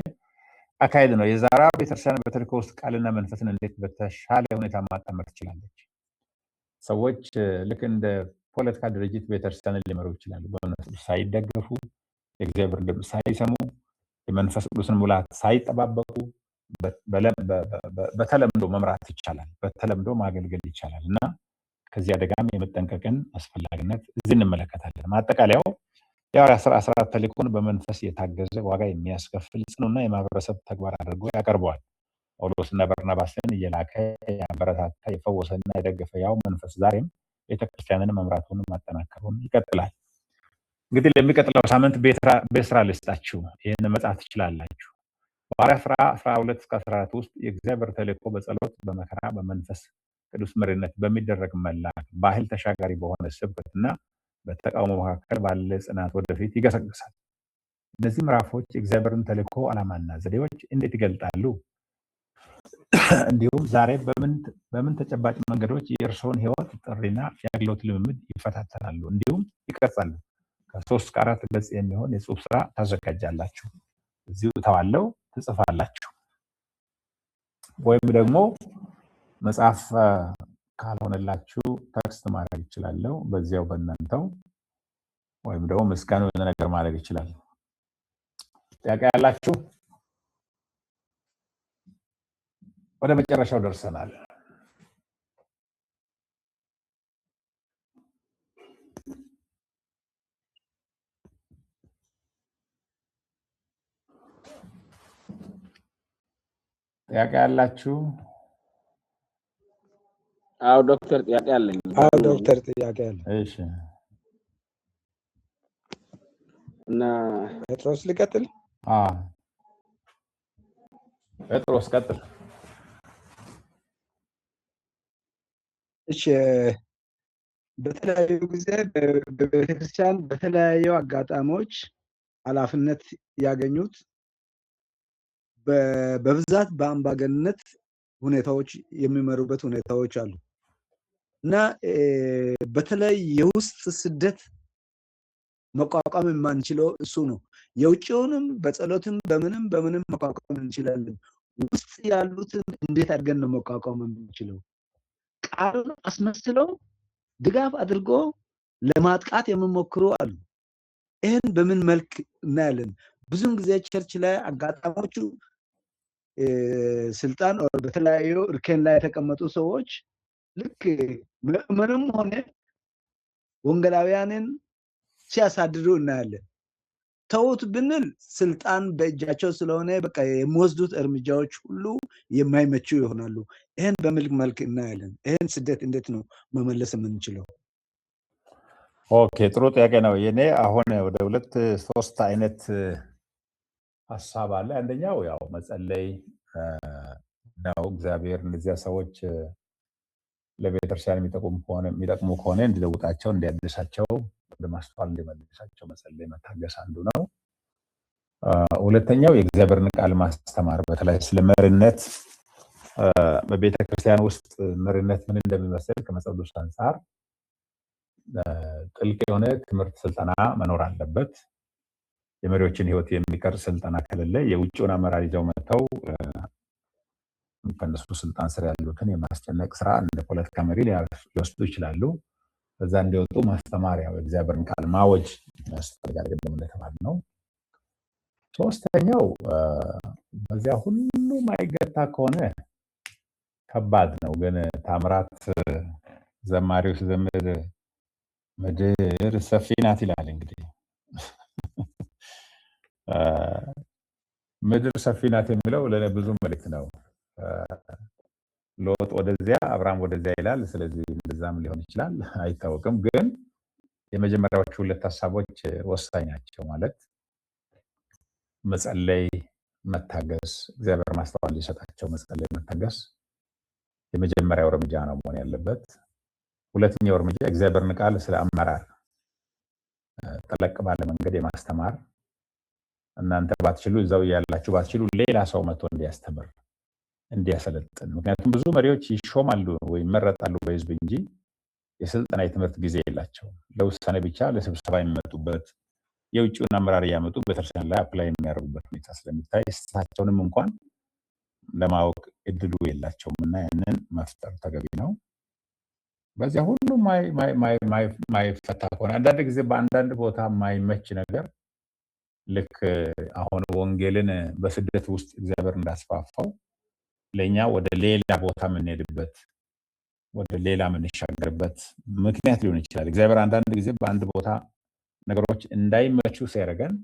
አካሄድ ነው። የዛራ ቤተክርስቲያን በተልእኮ ውስጥ ቃልና መንፈስን እንዴት በተሻለ ሁኔታ ማጣመር ትችላለች? ሰዎች ልክ እንደ ፖለቲካ ድርጅት ቤተክርስቲያንን ሊመሩ ይችላሉ። በእምነት ሳይደገፉ፣ የእግዚአብሔር ድምፅ ሳይሰሙ፣ የመንፈስ ቅዱስን ሙላት ሳይጠባበቁ በተለምዶ መምራት ይቻላል፣ በተለምዶ ማገልገል ይቻላል እና ከዚህ አደጋም የመጠንቀቅን አስፈላጊነት እዚህ እንመለከታለን። ማጠቃለያው የሐዋርያት ሥራ 14 ተልእኮን በመንፈስ የታገዘ ዋጋ የሚያስከፍል ጽኑና የማህበረሰብ ተግባር አድርጎ ያቀርበዋል። ጳውሎስና በርናባስን እየላከ ያበረታታ፣ የፈወሰና የደገፈ ያው መንፈስ ዛሬም ቤተክርስቲያንን መምራቱን ማጠናከሩን ይቀጥላል። እንግዲህ ለሚቀጥለው ሳምንት ቤት ስራ ልስጣችሁ። ይህን መጻፍ ትችላላችሁ። በሐዋርያት ሥራ 12-14 ውስጥ የእግዚአብሔር ተልእኮ በጸሎት በመከራ በመንፈስ ቅዱስ መሪነት በሚደረግ መላክ ባህል ተሻጋሪ በሆነ ስብከትና በተቃውሞ መካከል ባለ ጽናት ወደፊት ይገሰግሳል። እነዚህ ምዕራፎች የእግዚአብሔርን ተልእኮ ዓላማና ዘዴዎች እንዴት ይገልጣሉ? እንዲሁም ዛሬ በምን ተጨባጭ መንገዶች የእርስዎን ህይወት ጥሪና የአገልግሎት ልምምድ ይፈታተናሉ እንዲሁም ይቀርጻሉ? ከ3 እስከ 4 ገጽ የሚሆን የጽሁፍ ስራ ታዘጋጃላችሁ። እዚሁ ተዋለው ትጽፋላችሁ። ወይም ደግሞ መጽሐፍ ካልሆነላችሁ ቴክስት ማድረግ ይችላል በዚያው በእናንተው፣ ወይም ደግሞ ምስጋና የሆነ ነገር ማድረግ ይችላል። ጥያቄ ያላችሁ? ወደ መጨረሻው ደርሰናል። ጥያቄ ያላችሁ? አዎ ዶክተር ጥያቄ አለኝ። አዎ ዶክተር ጥያቄ አለኝ። እሺ እና ጴጥሮስ ልቀጥል? ጴጥሮስ ቀጥል። እሺ በተለያዩ ጊዜ በቤተክርስቲያን በተለያዩ አጋጣሚዎች ኃላፊነት ያገኙት በብዛት በአምባገነንነት ሁኔታዎች የሚመሩበት ሁኔታዎች አሉ እና በተለይ የውስጥ ስደት መቋቋም የማንችለው እሱ ነው። የውጭውንም በጸሎትም በምንም መቋቋም እንችላለን። ውስጥ ያሉትን እንዴት አድርገን ነው መቋቋም የምንችለው? ቃሉን አስመስለው ድጋፍ አድርጎ ለማጥቃት የሚሞክሩ አሉ። ይህን በምን መልክ እናያለን? ብዙም ጊዜ ቸርች ላይ አጋጣሚዎቹ ስልጣን በተለያዩ እርከን ላይ የተቀመጡ ሰዎች ልክ ምንም ሆነ ወንጌላውያንን ሲያሳድዱ እናያለን። ተውት ብንል ስልጣን በእጃቸው ስለሆነ በቃ የሚወስዱት እርምጃዎች ሁሉ የማይመቹ ይሆናሉ። ይህን በምን መልክ እናያለን? ይህን ስደት እንዴት ነው መመለስ የምንችለው? ኦኬ፣ ጥሩ ጥያቄ ነው። የኔ አሁን ወደ 2-3 አይነት ሀሳብ አለ። አንደኛው ያው መጸለይ ነው። እግዚአብሔር እነዚያ ሰዎች ለቤተክርስቲያን የሚጠቅሙ ከሆነ እንዲለውጣቸው፣ እንዲያድሳቸው፣ ወደ ማስተዋል እንዲመልሳቸው መጸለይ መታገስ አንዱ ነው። ሁለተኛው የእግዚአብሔርን ቃል ማስተማር፣ በተለይ ስለ መሪነት በቤተክርስቲያን ውስጥ መሪነት ምን እንደሚመስል ከመጽሐፍ ቅዱስ አንጻር ጥልቅ የሆነ ትምህርት ስልጠና መኖር አለበት። የመሪዎችን ህይወት የሚቀርጽ ስልጠና ከሌለ የውጭውን አመራር ይዘው መጥተው ከነሱ ስልጣን ስር ያሉትን የማስጨነቅ ስራ እንደ ፖለቲካ መሪ ሊወስዱ ይችላሉ። በዛ እንዲወጡ ማስተማሪያው የእግዚአብሔርን ቃል ማወጅ ያስፈልጋል ቅድም እንደተባልነው። ሶስተኛው በዚያ ሁሉ ማይገታ ከሆነ ከባድ ነው። ግን ታምራት ዘማሪው ሲዘምር ምድር ሰፊ ናት ይላል። እንግዲህ ምድር ሰፊ ናት የሚለው ለኔ ብዙ መልእክት ነው። ሎጥ ወደዚያ አብርሃም ወደዚያ ይላል። ስለዚህ እንደዛም ሊሆን ይችላል አይታወቅም። ግን የመጀመሪያዎቹ 2 ሀሳቦች ወሳኝ ናቸው። ማለት መጸለይ፣ መታገስ፣ እግዚአብሔር ማስተዋል ሊሰጣቸው መጸለይ፣ መታገስ የመጀመሪያው እርምጃ ነው መሆን ያለበት። ሁለተኛው እርምጃ እግዚአብሔርን ቃል ስለ አመራር ጠለቅ ባለ መንገድ የማስተማር፣ እናንተ ባትችሉ እዛው ያላችሁ ባትችሉ ሌላ ሰው መጥቶ እንዲያስተምር እንዲያሰለጥን። ምክንያቱም ብዙ መሪዎች ይሾማሉ ወይ ይመረጣሉ በህዝብ እንጂ የስልጠና የትምህርት ጊዜ የላቸውም። ለውሳኔ ብቻ ለስብሰባ የሚመጡበት የውጭውን አመራር እያመጡ ቤተክርስቲያን ላይ አፕላይ የሚያደርጉበት ሁኔታ ስለሚታይ ስህተታቸውንም እንኳን ለማወቅ እድሉ የላቸውም እና ያንን መፍጠር ተገቢ ነው። በዚያ ሁሉ ማይፈታ ከሆነ አንዳንድ ጊዜ በአንዳንድ ቦታ ማይመች ነገር ልክ አሁን ወንጌልን በስደት ውስጥ እግዚአብሔር እንዳስፋፋው ለኛ ወደ ሌላ ቦታ የምንሄድበት ወደ ሌላ የምንሻገርበት ምክንያት ሊሆን ይችላል። እግዚአብሔር አንዳንድ ጊዜ በአንድ ቦታ ነገሮች እንዳይመቹ ሲያደርገን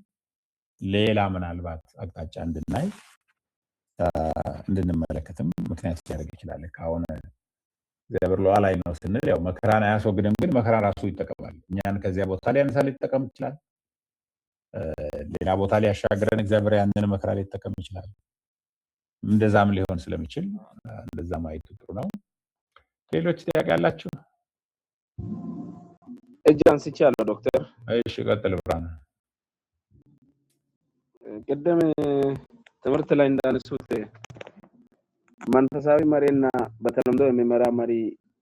ሌላ ምናልባት አቅጣጫ እንድናይ እንድንመለከትም ምክንያት ሊያደርግ ይችላል። አሁን እግዚአብሔር ሉዓላዊ ነው ስንል ያው መከራን አያስወግድም፣ ግን መከራ ራሱ ይጠቀማል። እኛን ከዚያ ቦታ ሊያነሳ ሊጠቀም ይችላል። ሌላ ቦታ ሊያሻግረን እግዚአብሔር ያንን መከራ ሊጠቀም ይችላል። እንደዛም ሊሆን ስለሚችል እንደዛ ማየቱ ጥሩ ነው። ሌሎች ጥያቄ ያላችሁ? እጅ አንስቻለሁ ዶክተር። እሺ ቀጥል ብርሃኑ። ቅድም ትምህርት ላይ እንዳነሱት መንፈሳዊ መሪና በተለምዶ የሚመራ መሪ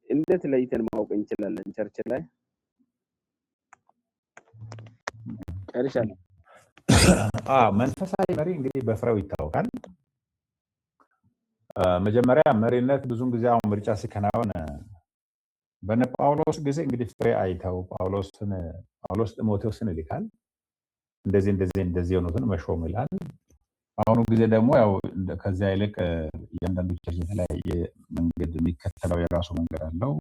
እንዴት ለይተን ማወቅ እንችላለን? ቸርች ላይ ጨርሻለሁ። መንፈሳዊ መሪ እንግዲህ በፍሬው ይታወቃል። መጀመሪያ መሪነት ብዙን ጊዜ አሁን ምርጫ ሲከናወን በነ ጳውሎስ ጊዜ እንግዲህ ፍሬ አይተው ጳውሎስ ጢሞቴዎስን ይልካል። እንደዚህ የሆኑትን መሾም ይላል። አሁኑ ጊዜ ደግሞ ያው ከዚያ ይልቅ እያንዳንዱ ቸርች የተለያየ መንገድ የሚከተለው የራሱ መንገድ አለው።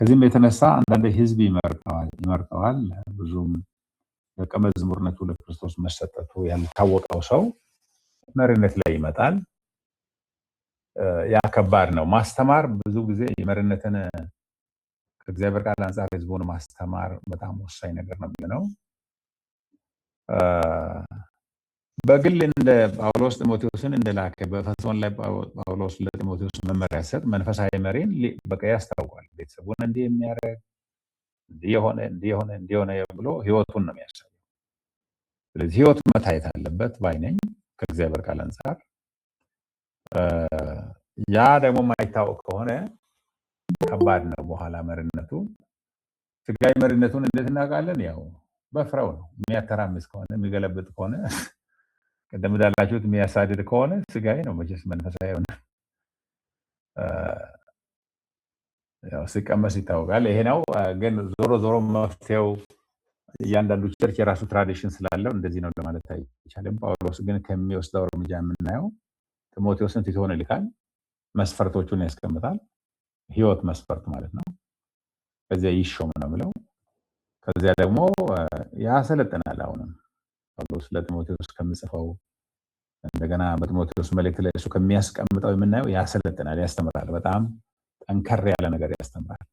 ከዚህም የተነሳ አንዳንድ ህዝብ ይመርጠዋል። ብዙም ደቀ መዝሙርነቱ ለክርስቶስ መሰጠቱ ያልታወቀው ሰው መሪነት ላይ ይመጣል። ያ ከባድ ነው። ማስተማር ብዙ ጊዜ የመሪነትን ከእግዚአብሔር ቃል አንጻር ህዝቡን ማስተማር በጣም ወሳኝ ነገር ነው የሚሆነው። በግል እንደ ጳውሎስ ጢሞቴዎስን እንደላከ በኤፌሶን ላይ ጳውሎስ ለጢሞቴዎስ መመሪያ ሰጥ መንፈሳዊ መሪን በቃ ያስታውቃል። ቤተሰቡን እንዲህ የሚያደርግ እንዲሆነ ብሎ ህይወቱን ነው የሚያሳየው። ስለዚህ ህይወት መታየት አለበት ባይነኝ ከእግዚአብሔር ቃል አንጻር። ያ ደግሞ የማይታወቅ ከሆነ ከባድ ነው። በኋላ መሪነቱ ስጋዊ መሪነቱን እንዴት እናውቃለን? ያው በፍሬው ነው። የሚያተራምስ ከሆነ የሚገለብጥ ከሆነ ቀደም እንዳላችሁት የሚያሳድድ ከሆነ ስጋዊ ነው። መቼስ መንፈሳዊ ሆነ ያው ሲቀመስ ይታወቃል። ይሄ ነው። ግን ዞሮ መፍትሄው እያንዳንዱ ቸርች የራሱ ትራዲሽን ስላለው እንደዚህ ነው ለማለት አይቻልም። ጳውሎስ ግን ከሚወስደው እርምጃ የምናየው ጢሞቴዎስን ቲቶን ይልካል። መስፈርቶቹን ያስቀምጣል። ህይወት መስፈርት ማለት ነው። ከዚያ ይሾም ነው ብለው ከዚያ ደግሞ ያሰለጥናል። አሁንም ጳውሎስ ለጢሞቴዎስ ከሚጽፈው እንደገና በጢሞቴዎስ መልእክት ላይ እሱ ከሚያስቀምጠው የምናየው ያሰለጥናል፣ ያስተምራል። በጣም ጠንከር ያለ ነገር ያስተምራል።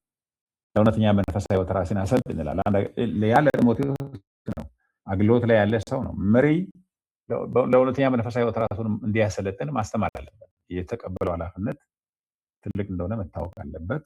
ለእውነተኛ መንፈሳዊ ህይወት ራስን አሰልጥን ይላል። ያለ ጢሞቴዎስ ነው። አገልግሎት ላይ ያለ ሰው ነው። መሪ ለእውነተኛ መንፈሳዊ ህይወት ራሱን እንዲያሰለጥን ማስተማር አለበት። የተቀበለው ኃላፊነት ትልቅ እንደሆነ መታወቅ አለበት።